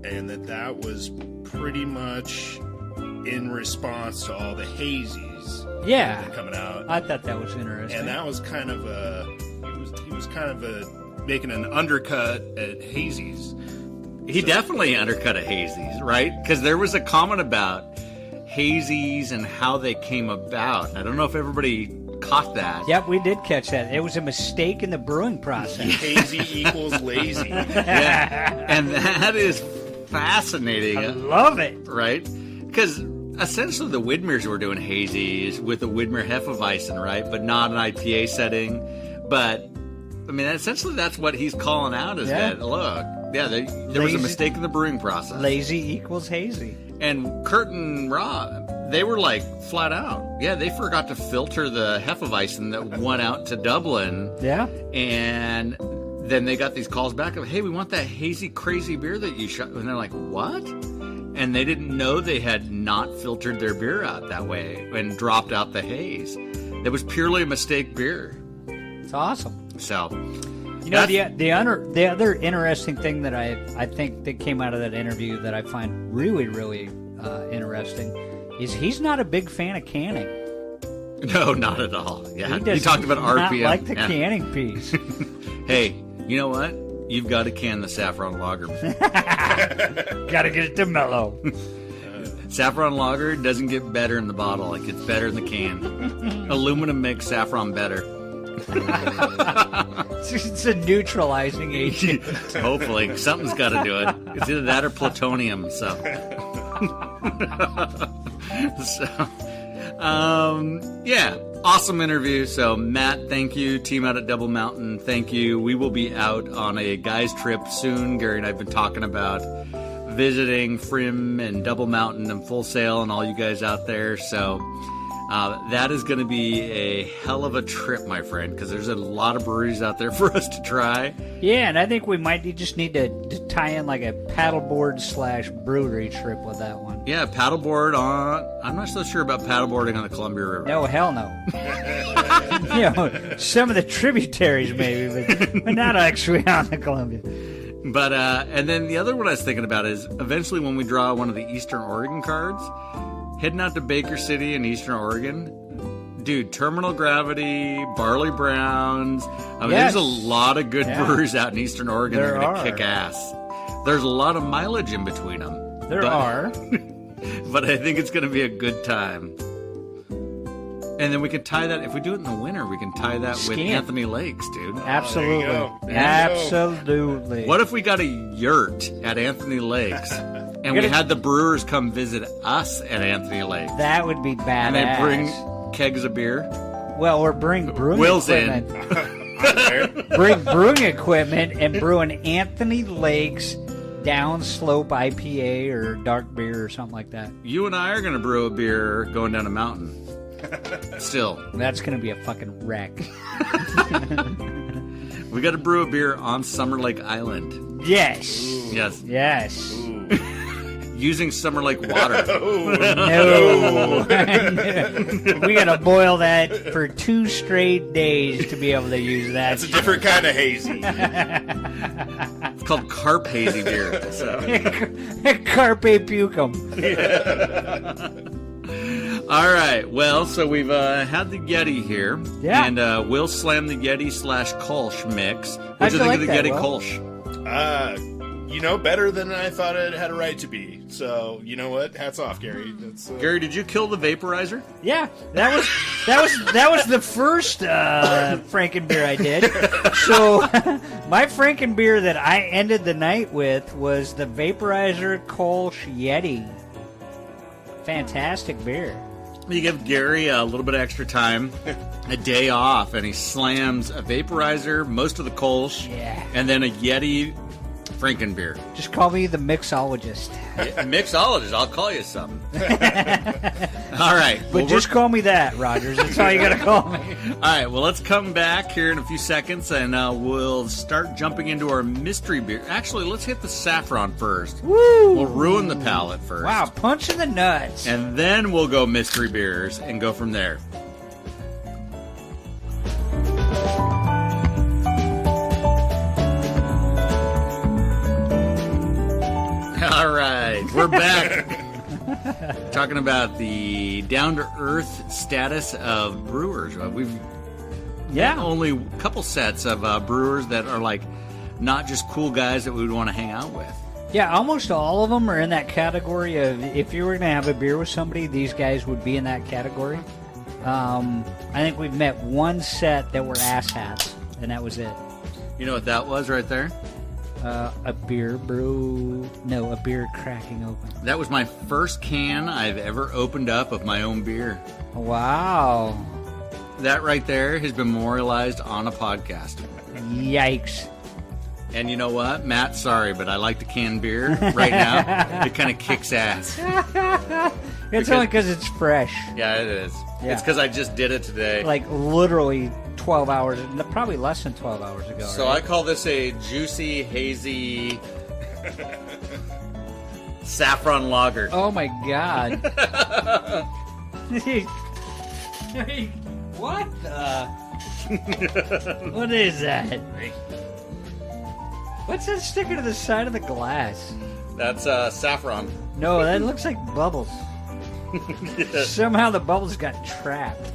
and that was pretty much in response to all the hazies Yeah. that are coming out. I thought that was interesting. And that was kind of he was kind of making an undercut at hazies. He definitely undercut a hazies, right? Because there was a comment about hazies and how they came about. I don't know if everybody caught that. Yep, we did catch that. It was a mistake in the brewing process. Hazy equals lazy. Yeah. And that is fascinating. I love it. Right? Because essentially the Widmers were doing hazies with the Widmer Hefeweizen, right? But not an IPA setting. But, I mean, essentially that's what he's calling out is that, look, yeah, there was a mistake in the brewing process. Lazy equals hazy. And Kurt and Rob, they were like flat out. Yeah, they forgot to filter the Hefeweizen that went out to Dublin. Yeah. And then they got these calls back of, hey, we want that hazy, crazy beer that you shot. And they're like, what? And they didn't know they had not filtered their beer out that way and dropped out the haze. It was purely a mistake beer. It's awesome. So, you know, the other interesting thing that I think that came out of that interview that I find really, really interesting is he's not a big fan of canning. No, not at all. Yeah, he talked about RPM. Not like the canning piece. Hey, you know what? You've got to can the Saffron Lager. Gotta get it to mellow. Saffron Lager doesn't get better in the bottle. It gets better in the can. Aluminum makes saffron better. It's a neutralizing agent. Hopefully. Something's got to do it. It's either that or plutonium. So, yeah. Awesome interview. So, Matt, thank you. Team out at Double Mountain, thank you. We will be out on a guys trip soon. Gary and I have been talking about visiting Frim and Double Mountain and Full Sail and all you guys out there. So that is going to be a hell of a trip, my friend, because there's a lot of breweries out there for us to try. Yeah, and I think we might just need to tie in like a paddleboard / brewery trip with that one. Yeah, paddleboard on. I'm not so sure about paddleboarding on the Columbia River. No, hell no. Some of the tributaries maybe, but not actually on the Columbia. But and then the other one I was thinking about is eventually when we draw one of the Eastern Oregon cards, heading out to Baker City in Eastern Oregon. Dude, Terminal Gravity, Barley Browns. I mean, Yes. there's a lot of good breweries out in Eastern Oregon that There are going are. to kick ass. There's a lot of mileage in between them. There are. But I think it's going to be a good time. And then we can tie that, if we do it in the winter, we can tie that with Skiing. Anthony Lakes, dude. Absolutely. There you go. There you go. Absolutely. What if we got a yurt at Anthony Lakes and we Gotta- had the brewers come visit us at Anthony Lakes? That would be badass. And they bring kegs of beer. Well, or bring brewing Will's equipment. Bring brewing equipment and brew an Anthony Lakes downslope IPA or dark beer or something like that. You and I are going to brew a beer going down a mountain. Still. That's going to be a fucking wreck. We got to brew a beer on Summer Lake Island. Yes. Yes. Yes. Using Summer Lake water. No. We got to boil that for 2 straight days to be able to use that. That's a different kind of hazy. It's called Carp Hazy beer. So. Carpe Pucum. All right. Well, so we've had the Yeti here. Yeah. And we'll slam the Yeti / Kolsch mix. What How'd do you you think of the like that, Yeti Will? Kolsch? Better than I thought it had a right to be. So, you know what? Hats off, Gary. That's, Gary, did you kill the vaporizer? Yeah, that was the first Frankenbeer I did. So my Frankenbeer that I ended the night with was the Vaporizer Kolsch Yeti. Fantastic beer. You give Gary a little bit of extra time, a day off, and he slams a vaporizer, most of the Kolsch, Yeah. and then a Yeti Frankenbeer. Just call me the mixologist. Mixologist, I'll call you something. All right. But just call me that, Rogers. That's all you got to call me. All right, well, let's come back here in a few seconds, and we'll start jumping into our mystery beer. Actually, let's hit the saffron first. Woo! We'll ruin the palate first. Wow, punch in the nuts. And then we'll go mystery beers and go from there. All right, we're back. Talking about the down-to-earth status of brewers. We've Yeah. only a couple sets of brewers that are like not just cool guys that we would want to hang out with. Yeah, almost all of them are in that category of if you were going to have a beer with somebody, these guys would be in that category. I think we've met one set that were asshats, and that was it. You know what that was right there? A beer cracking open. That was my first can I've ever opened up of my own beer. Wow. That right there has been memorialized on a podcast. Yikes. And you know what, Matt? Sorry, but I like the canned beer right now. It kind of kicks ass. It's only because it's fresh. Yeah, it is. Yeah. It's because I just did it today. Like literally 12 hours, probably less than 12 hours ago. So right? I call this a juicy, hazy saffron lager. Oh my god. What the? What is that? What's that sticking to the side of the glass? That's saffron. No, that looks like bubbles. Somehow the bubbles got trapped.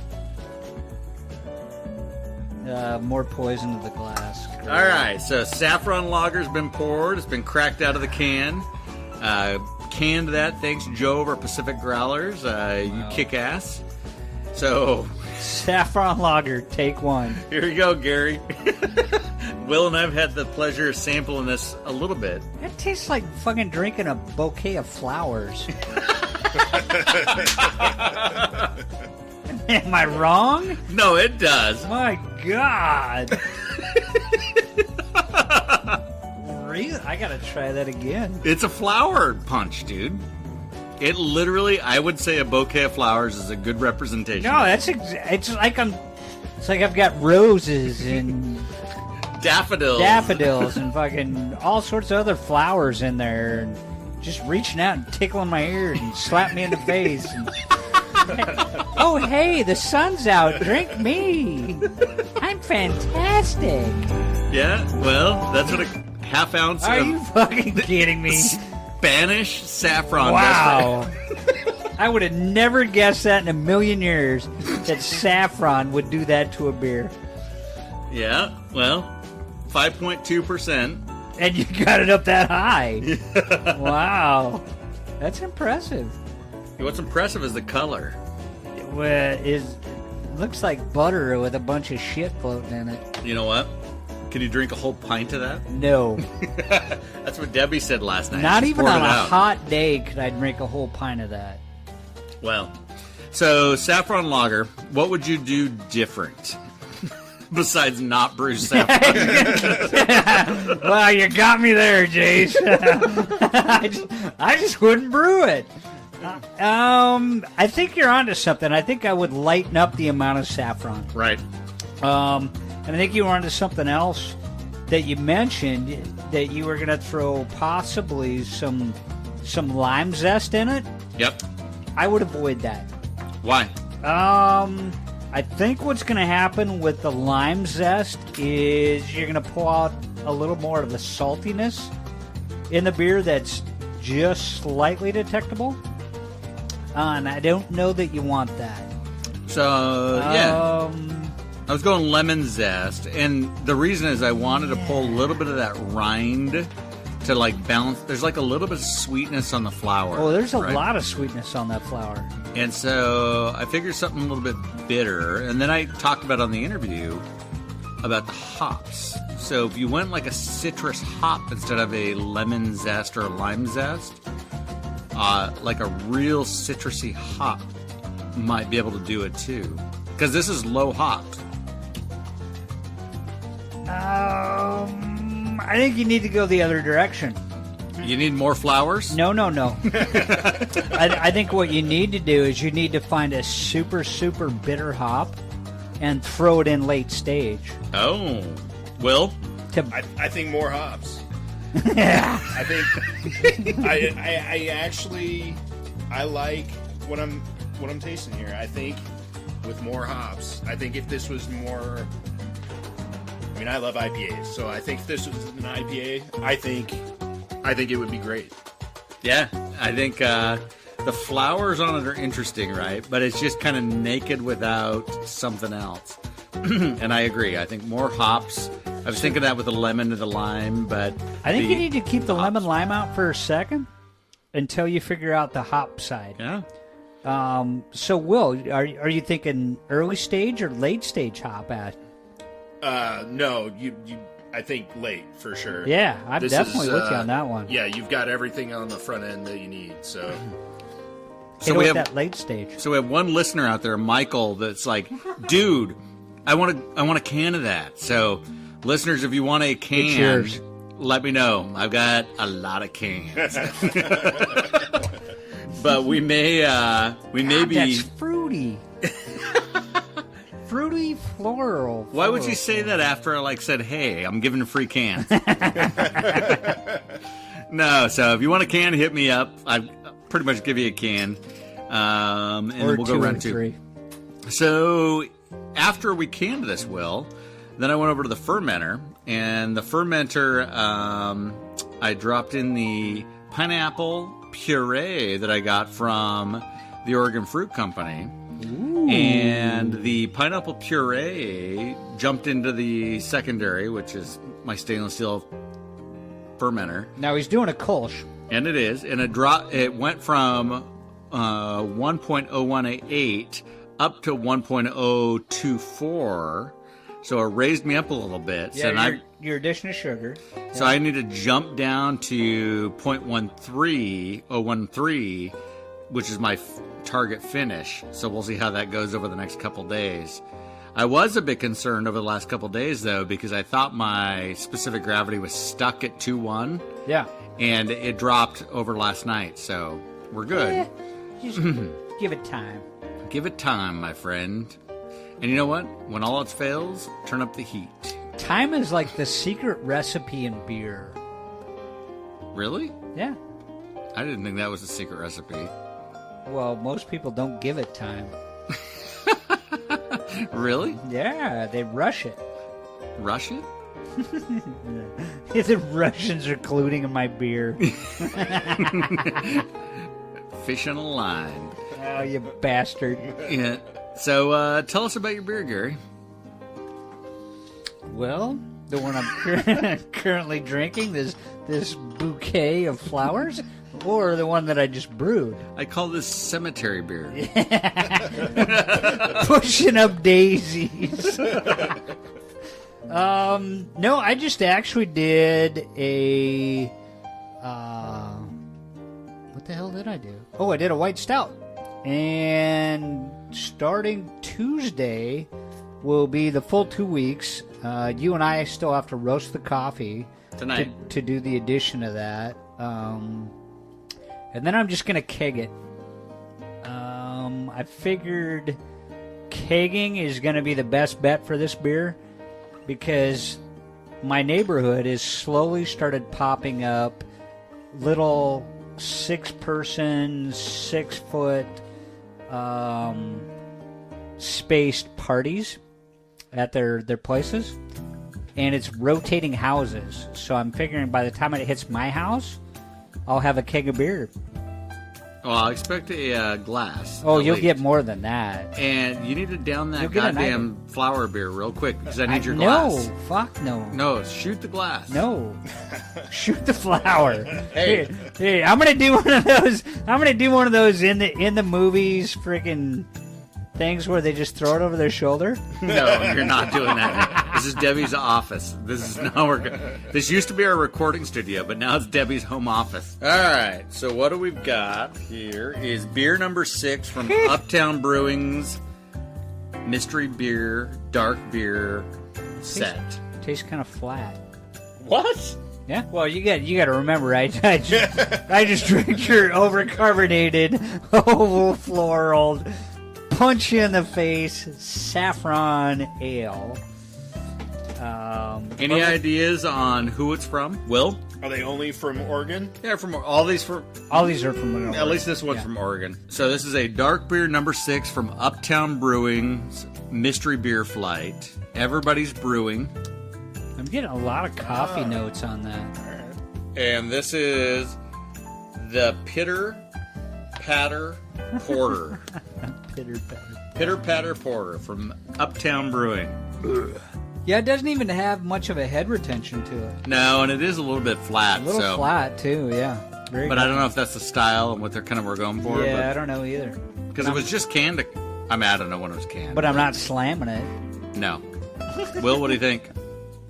More poison to the glass. Great. All right, so saffron lager's been poured. It's been cracked out of the can. Canned that. Thanks, Joe, of our Pacific Growlers. You kick ass. So Saffron lager, take one. here you go, Gary. Will and I've had the pleasure of sampling this a little bit. It tastes like fucking drinking a bouquet of flowers. Am I wrong? No, it does. My God. Really? I gotta try that again. It's a flower punch, dude. It literally, I would say a bouquet of flowers is a good representation. No, it's like I've got roses and daffodils and fucking all sorts of other flowers in there, and just reaching out and tickling my ear and slap me in the face. And, oh, hey, the sun's out. Drink me. I'm fantastic. Yeah, well, that's what a half ounce Are of you fucking kidding me? Spanish saffron. Wow. I would have never guessed that in a million years that saffron would do that to a beer. Yeah, well, 5.2%. And you got it up that high. Wow. That's impressive. What's impressive is the color. It looks like butter with a bunch of shit floating in it. You know what? Can you drink a whole pint of that? No. That's what Debbie said last night. Not She even poured on it a out. hot day could I drink a whole pint of that. Well, so Saffron Lager, what would you do different besides not brew saffron? Well, you got me there, Jace. I just wouldn't brew it. I think you're onto something. I think I would lighten up the amount of saffron. Right. And I think you were onto something else that you mentioned, that you were going to throw possibly some lime zest in it. Yep. I would avoid that. Why? I think what's going to happen with the lime zest is you're going to pull out a little more of the saltiness in the beer that's just slightly detectable. And I don't know that you want that. So, yeah. I was going lemon zest, and the reason is I wanted to pull a little bit of that rind to like balance. There's like a little bit of sweetness on the flower. Oh, there's a right? lot of sweetness on that flower. And so I figured something a little bit bitter, and then I talked about on the interview about the hops. So if you went like a citrus hop instead of a lemon zest or a lime zest, like a real citrusy hop might be able to do it too. Because this is low hopped. I think you need to go the other direction. You need more flowers? No. I think what you need to do is you need to find a super, super bitter hop and throw it in late stage. Oh. Will? I think more hops. Yeah. I think I actually like what I'm tasting here. I think with more hops. I think if this was more, I mean, I love IPAs, so I think if this was an IPA, I think it would be great. Yeah, I think the flowers on it are interesting, right? But it's just kind of naked without something else. And I agree. I think more hops. I was thinking that with the lemon and the lime, but I think you need to keep the lemon lime out for a second until you figure out the hop side. Yeah. So, Will, are you thinking early stage or late stage hop at? No, you I think late for sure. Yeah, I'm This definitely is, with you on that one. Yeah, you've got everything on the front end that you need. So, So we we have have that late stage. So we have one listener out there, Michael, that's like, dude, I want a can of that. So, listeners, if you want a can, yours. let me know. I've got a lot of cans. But we may be. That's fruity. Fruity floral. Why would you say that after I said, "Hey, I'm giving a free can"? No, so if you want a can, hit me up. I pretty much give you a can, and Or we'll go two round or two. three. So after we canned this, Will, then I went over to the fermenter, and the fermenter, I dropped in the pineapple puree that I got from the Oregon Fruit Company. Ooh. And the pineapple puree jumped into the secondary, which is my stainless steel fermenter. Now he's doing a Kolsch. And it is. And it went from 1.0188 up to 1.024. So it raised me up a little bit. Yeah, your addition of sugar. So I need to jump down to 0.13, which is my target finish. So we'll see how that goes over the next couple days. I was a bit concerned over the last couple of days, though, because I thought my specific gravity was stuck at 2.1. Yeah. And it dropped over last night, so we're good. Just give it time. Give it time, my friend. And you know what? When all else fails, turn up the heat. Time is like the secret recipe in beer. Really? Yeah. I didn't think that was a secret recipe. Well, most people don't give it time. Really? Yeah, they rush it. Rush it? The Russians are colluding in my beer. Fish on a line. Oh, you bastard. Yeah. So, tell us about your beer, Gary. Well, the one I'm currently drinking, this bouquet of flowers, or the one that I just brewed. I call this cemetery beer. Pushing up daisies. No, I just actually did a... what the hell did I do? Oh, I did a white stout. And starting Tuesday will be the full 2 weeks. You and I still have to roast the coffee Tonight. to do the addition of that. And then I'm just going to keg it. I figured kegging is going to be the best bet for this beer because my neighborhood has slowly started popping up little 6-person, 6-foot spaced parties at their places, and it's rotating houses. So I'm figuring by the time it hits my house, I'll have a keg of beer. Well, I expect a glass. Oh, you'll get more than that. And you need to down that You'll get goddamn flower beer real quick because I need your glass. No, fuck no. No, shoot the glass. No, shoot the flower. Hey. Hey, I'm gonna do one of those. I'm gonna do one of those in the movies, freaking things where they just throw it over their shoulder. No, you're not doing that. This is Debbie's office. This is now this used to be our recording studio, but now it's Debbie's home office. All right, so what do we've got here is beer number 6 from Uptown Brewing's mystery beer, dark beer set. Tastes kind of flat. What? Yeah. Well, you got to remember, I just drank your overcarbonated, oval floral, punch you in the face saffron ale. Any ideas on who it's from? Will? Are they only from Oregon? Yeah, from all these are from Oregon. At least this one's from Oregon. So this is a dark beer number 6 from Uptown Brewing's mystery beer flight. Everybody's brewing. I'm getting a lot of coffee notes on that. And this is the Pitter Patter Porter. Pitter Patter Porter from Uptown Brewing. Yeah, it doesn't even have much of a head retention to it. No, and it is a little bit flat. A little flat, too, yeah. Very but good. I don't know if that's the style and what they're going for. Yeah, I don't know either. Because it was just canned. I don't know when it was canned. But I'm not slamming it. No. Will, what do you think?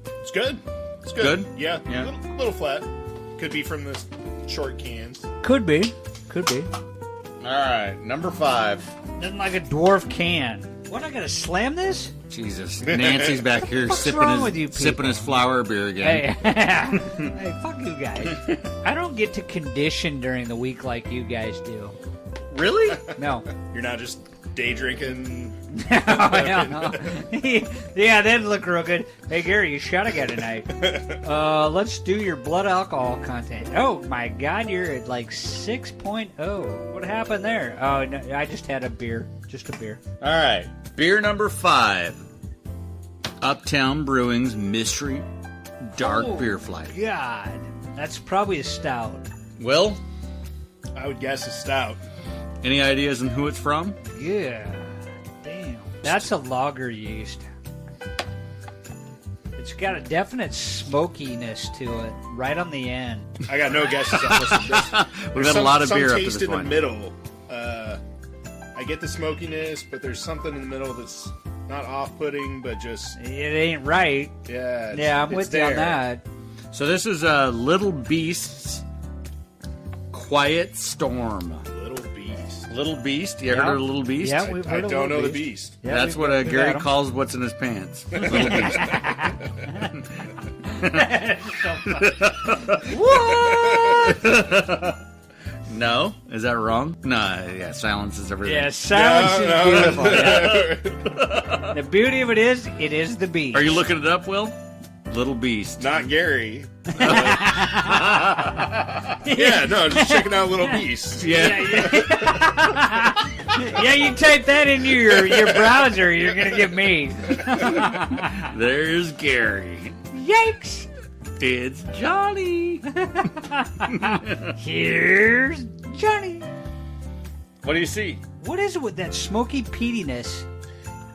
It's good. It's good. Good? Yeah. Yeah. A little flat. Could be from the short cans. Could be. All right, number 5. Nothing like a dwarf can. What, I gotta slam this? Jesus. Nancy's back here What's wrong with you people? sipping his flower beer again. Hey, hey, fuck you guys. I don't get to condition during the week like you guys do. Really? No. You're not just day drinking. No. Yeah, that'd look real good. Hey, Gary, you shot a guy tonight. Let's do your blood alcohol content. Oh, my God, you're at like 6.0. What happened there? Oh, no, I just had a beer. Just a beer. All right. Beer number 5. Uptown Brewing's mystery dark beer flight. God. That's probably a stout. Will? I would guess a stout. Any ideas on who it's from? Yeah. Damn. That's a lager yeast. It's got a definite smokiness to it, right on the end. I got no guesses on this. We've had a lot of beer some up to taste this in point. the middle. I get the smokiness, but there's something in the middle that's not off-putting, but just... It ain't right. Yeah. Yeah, I'm with you on that. So this is Little Beast's Quiet Storm. Little Beast. Little Beast. You ever heard of Little Beast? Yeah, we've I heard of don't know Little the Beast. beast. Yeah, That's what we've Gary had 'em. calls what's in his pants. Little Beast. What? No? Is that wrong? No, yeah, silence is everything. Yeah, silence is beautiful. No. The beauty of it is the beast. Are you looking it up, Will? Little Beast. Not Gary. Yeah, no, just checking out Little Beast. Yeah. Yeah, you type that into your browser, you're gonna get me. There's Gary. Yikes! It's Johnny. Here's Johnny. What do you see? What is it with that smoky peatiness?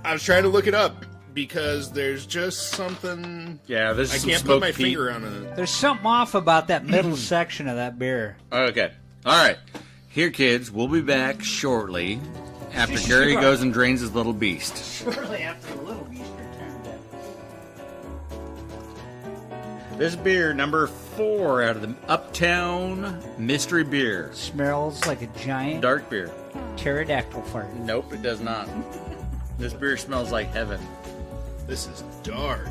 I was trying to look it up because there's just something. Yeah, this I is can't some put smoked my peat. finger on it. There's something off about that middle section of that beer. Okay. All right. Here, kids, we'll be back shortly after Gary Sure. goes and drains his Little Beast. Shortly after the Little Beast returned. This beer, number 4 out of the Uptown Mystery Beer. Smells like a giant Dark beer. pterodactyl fart. Nope, it does not. This beer smells like heaven. This is dark.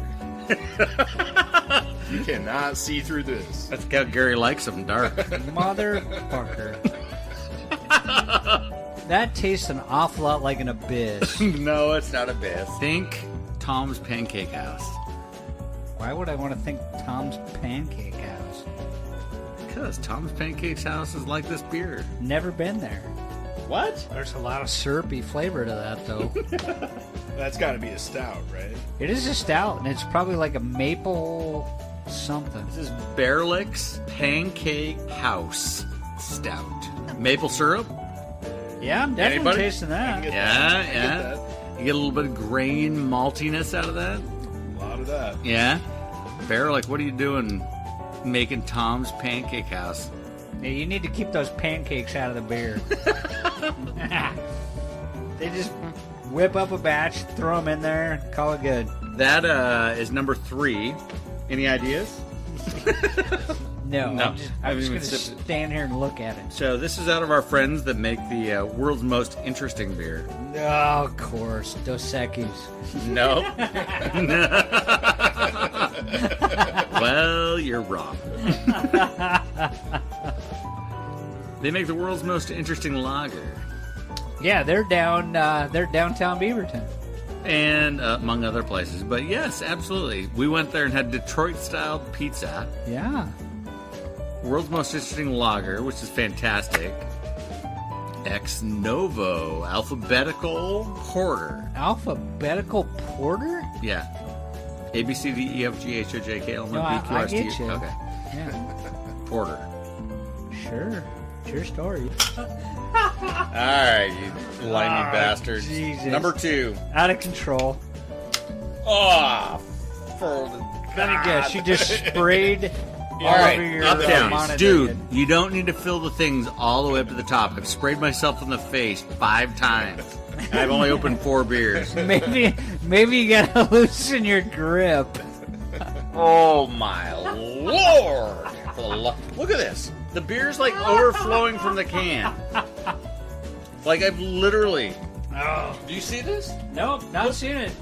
You cannot see through this. That's how Gary likes them, dark. Motherfucker. That tastes an awful lot like an abyss. No, it's not a bit. Think Tom's Pancake House. Why would I want to think Tom's Pancake House? Because Tom's Pancake House is like this beer. Never been there. What? There's a lot of syrupy flavor to that, though. That's got to be a stout, right? It is a stout, and it's probably like a maple something. This is Bearlick's Pancake House Stout. Maple syrup? Yeah, I'm definitely Anybody? tasting that. get Yeah, get yeah. that. You get a little bit of grain maltiness out of that? A lot of that. Yeah. Bearlick, what are you doing making Tom's Pancake House? Yeah, you need to keep those pancakes out of the beer. They just whip up a batch, throw them in there, call it good. That is number 3. Any ideas? No, No, I'm I just haven't even going to sipped it. stand here and look at it. So this is out of our friends that make the world's most interesting beer. Oh, of course, Dos Equis. No. Well, you're wrong. They make the world's most interesting lager. Yeah, they're downtown Beaverton. And among other places. But yes, absolutely. We went there and had Detroit-style pizza. Yeah. World's most interesting lager, which is fantastic. Ex Novo Alphabetical Porter. Alphabetical porter? Yeah. A, B, C, D, E, F, G, H, I, J, K, L, M, No, N, P, Q, I R, S, T, get you. Okay. Yeah. Porter. Sure. It's your story. Alright, you limey bastards. Jesus. Number 2. Out of control. Oh, for the Let me guess, you just sprayed all Alright, over your Uptown. monitor. Dude, you don't need to fill the things all the way up to the top. I've sprayed myself in the face 5 times. I've only opened 4 beers. Maybe you gotta loosen your grip. Oh my lord! Look at this. The beer's like overflowing from the can. Like I've literally. Oh. Do you see this? Nope, not seen it.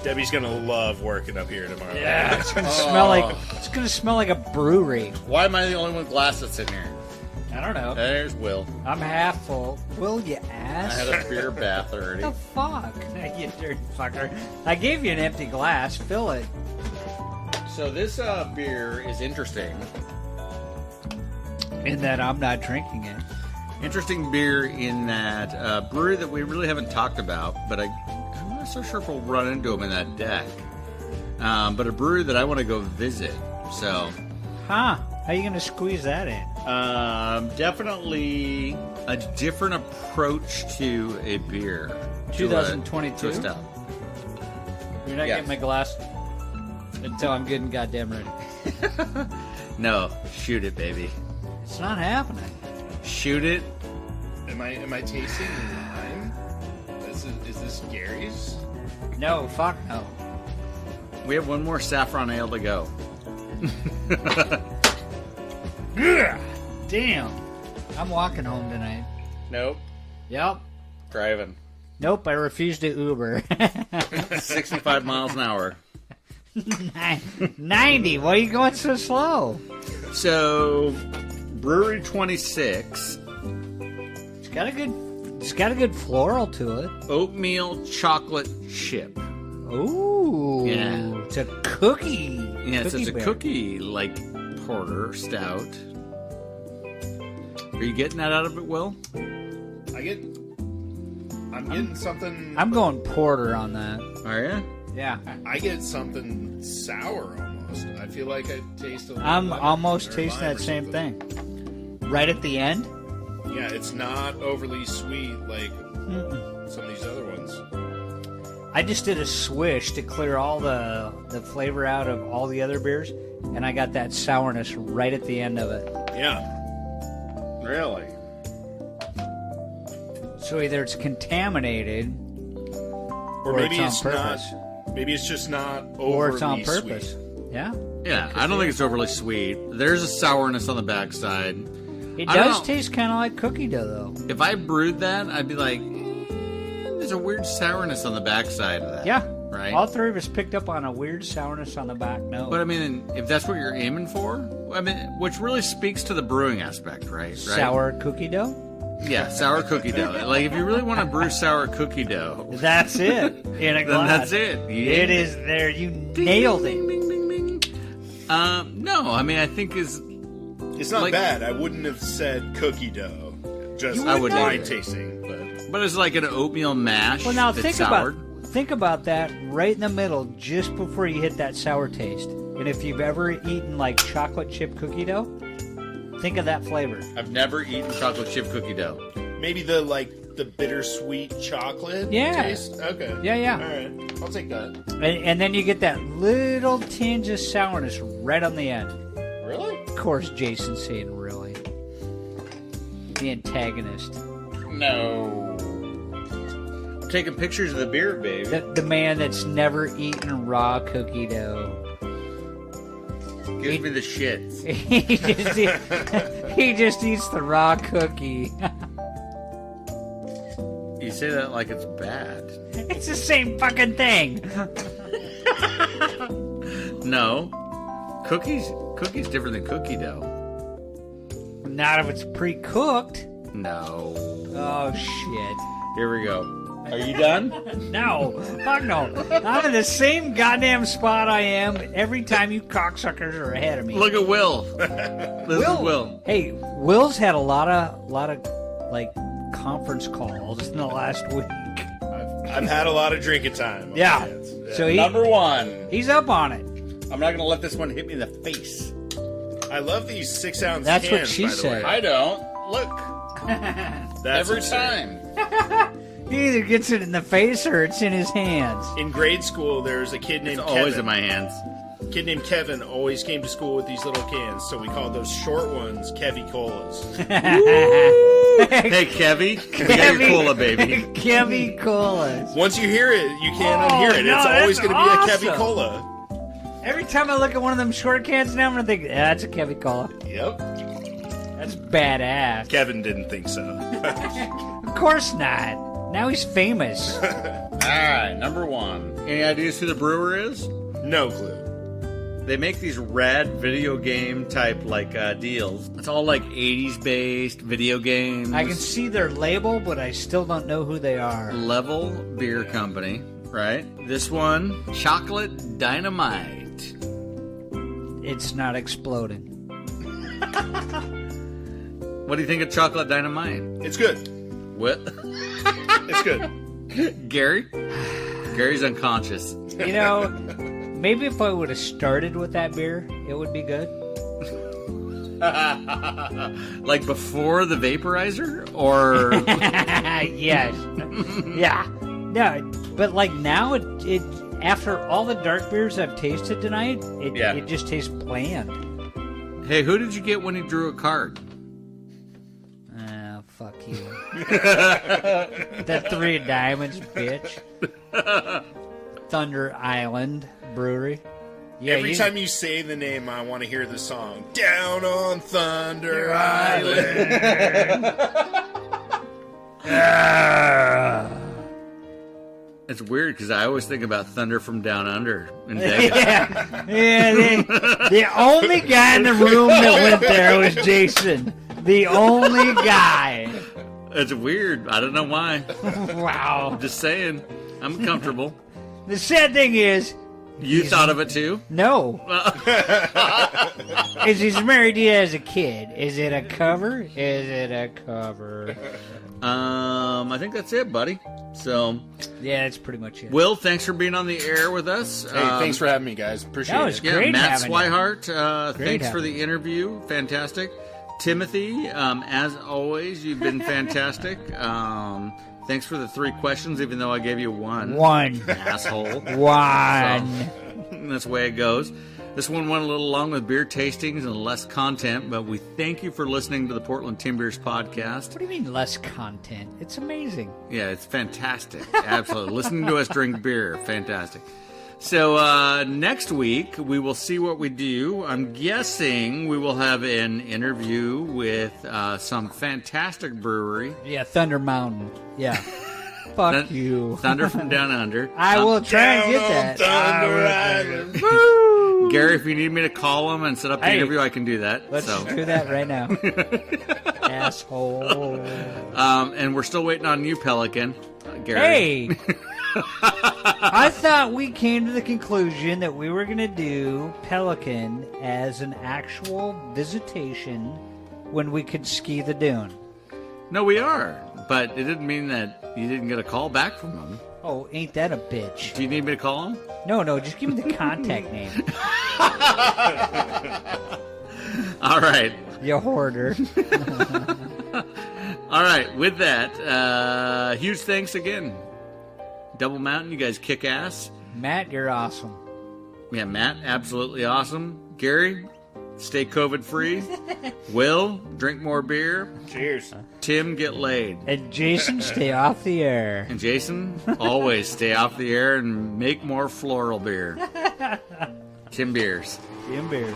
Debbie's going to love working up here tomorrow. Yeah, it's gonna smell like a brewery. Why am I the only one with glasses in here? I don't know. There's Will. I'm half full. Will you I ass? had a beer bath already. What the fuck? You dirty fucker. I gave you an empty glass. Fill it. So this beer is interesting. In that I'm not drinking it. Interesting beer in that brewery that we really haven't talked about, but I'm not so sure if we'll run into them in that deck. But a brewery that I want to go visit. So, Huh? How you gonna squeeze that in? definitely a different approach to a beer. To a 2022? stout. You're not Yes. getting my glass until I'm getting goddamn ready. No, shoot it, baby. It's not happening. Shoot it. Am I tasting lime? Is this Gary's? No, fuck no. We have one more saffron ale to go. Damn. I'm walking home tonight. Nope. Yep. Driving. Nope, I refuse to Uber. 65 miles an hour. 90. Why are you going so slow? So, Brewery 26. It's got a good floral to it. Oatmeal chocolate chip. Ooh. Yeah. It's a cookie. Yeah, it's a bear. cookie like porter stout. Are you getting that out of it, Will? I'm getting something. I'm going porter on that. Are you? Yeah. I get something sour almost. I feel like I taste a little I'm lemon almost or tasting lime that or same something. thing. Right at the end? Yeah, it's not overly sweet like Mm-mm. some of these other ones. I just did a swish to clear all the flavor out of all the other beers, and I got that sourness right at the end of it. Yeah. Really? So either it's contaminated, Or maybe it's on it's purpose. not. Maybe it's just not overly Or it's on purpose. sweet. Yeah? Yeah, I don't think it's overly sweet. There's a sourness on the backside. It I don't does know. taste kind of like cookie dough, though. If I brewed that, I'd be like, there's a weird sourness on the backside of that. Yeah. Right? All three of us picked up on a weird sourness on the back nose. But I mean, if that's what you're aiming for, I mean, which really speaks to the brewing aspect, right? Sour cookie dough? Yeah, sour cookie dough. Like, if you really want to brew sour cookie dough, That's it. In a then glass. that's it. It is there. You Ding, nailed ding, it. ding, ding, ding, ding. No, I mean, I think It's not Like- bad. I wouldn't have said cookie dough. Just I wouldn't wine either. tasting, but it's like an oatmeal mash. Well, now that's think about that right in the middle, just before you hit that sour taste. And if you've ever eaten like chocolate chip cookie dough, think of that flavor. I've never eaten chocolate chip cookie dough. maybe the bittersweet chocolate Yeah. taste. Okay. Yeah. All right. I'll take that. And then you get that little tinge of sourness right on the end. Really? Of course, Jason's saying really. The antagonist. No. I'm taking pictures of the beer, baby. The man that's never eaten raw cookie dough. Gives me the shits. he just eats the raw cookie. You say that like it's bad. It's the same fucking thing. No. Cookies different than cookie dough. Not if it's pre-cooked. No. Oh, shit. Here we go. Are you done? No. Fuck no. I'm in the same goddamn spot I am every time you cocksuckers are ahead of me. Look at Will. This is Will. Hey, Will's had a lot of like conference calls in the last week. I've had a lot of drinking time. on Yeah. my hands. Yeah. So Number one. he's up on it. I'm not going to let this one hit me in the face. I love these 6-ounce That's cans, what she by the said. way. I don't. Look. That's Every absurd. time. He either gets it in the face or it's in his hands. In grade school, there was a kid It's named always Kevin. in my hands. Kid named Kevin always came to school with these little cans, so we called those short ones Kevy Colas. Hey, Kevy. You got your cola, baby. Kevy Colas. Once you hear it, you can't Oh, unhear it. no, It's always that's going to be a awesome. Kevy Cola. Every time I look at one of them short cans now, I'm going to think, that's a Kevy Cola. Yep. That's badass. Kevin didn't think so. Of course not. Now he's famous. All right, number one. Any ideas who the brewer is? No clue. They make these rad video game type deals. It's all like 80s based video games. I can see their label, but I still don't know who they are. Level Beer Company, right? This one, Chocolate Dynamite. It's not exploding. What do you think of Chocolate Dynamite? It's good. What? It's good. Gary? Gary's unconscious. You know, maybe if I would have started with that beer, it would be good. Like before the vaporizer? Or Yes. Yeah. No, but like now, it after all the dark beers I've tasted tonight, it just tastes bland. hey, who did you get when you drew a card? Fuck you. That 3 of Diamonds, bitch. Thunder Island Brewery. Yeah, Every time you say the name, I want to hear the song. Down on Thunder Island. It's weird because I always think about Thunder from Down Under in Vegas. The only guy in the room that went there was Jason. The only guy. It's weird. I don't know why. Wow. I'm just saying. I'm comfortable. The sad thing is... You thought of it too? No. Is he's married as a kid. Is it a cover? Is it a cover? I think that's it, buddy. So... Yeah, that's pretty much it. Will, thanks for being on the air with us. Hey, thanks for having me, guys. Appreciate That was it. great. Matt having you. Swihart, Great thanks for having the interview. Fantastic. Timothy, as always, you've been fantastic. Thanks for the 3 questions, even though I gave you 1. Asshole. 1. So, that's the way it goes. This one went a little long with beer tastings and less content, but we thank you for listening to the Portland Timbeers Podcast. What do you mean less content? It's amazing. Yeah, it's fantastic. Absolutely. Listening to us drink beer, fantastic. So next week, we will see what we do. I'm guessing we will have an interview with some fantastic brewery. Yeah, Thunder Mountain. Yeah. Fuck you. Thunder from Down Under. I will try and get that. Thunder Island. Woo! Gary, if you need me to call them and set up the interview, I can do that. Let's do that right now. Asshole. And we're still waiting on you, Pelican. Gary. Hey! I thought we came to the conclusion that we were going to do Pelican as an actual visitation when we could ski the dune. No, we are. But it didn't mean that you didn't get a call back from them. Oh, ain't that a bitch? Do you need me to call them? No, just give me the contact name. All right. You hoarder. All right. With that, huge thanks again. Double Mountain, you guys kick ass. Matt, you're awesome. Yeah, Matt, absolutely awesome. Gary, stay COVID free. Will, drink more beer. Cheers. Tim, get laid. And Jason, stay off the air. And Jason, always stay off the air and make more floral beer. Timbeers. Timbeers.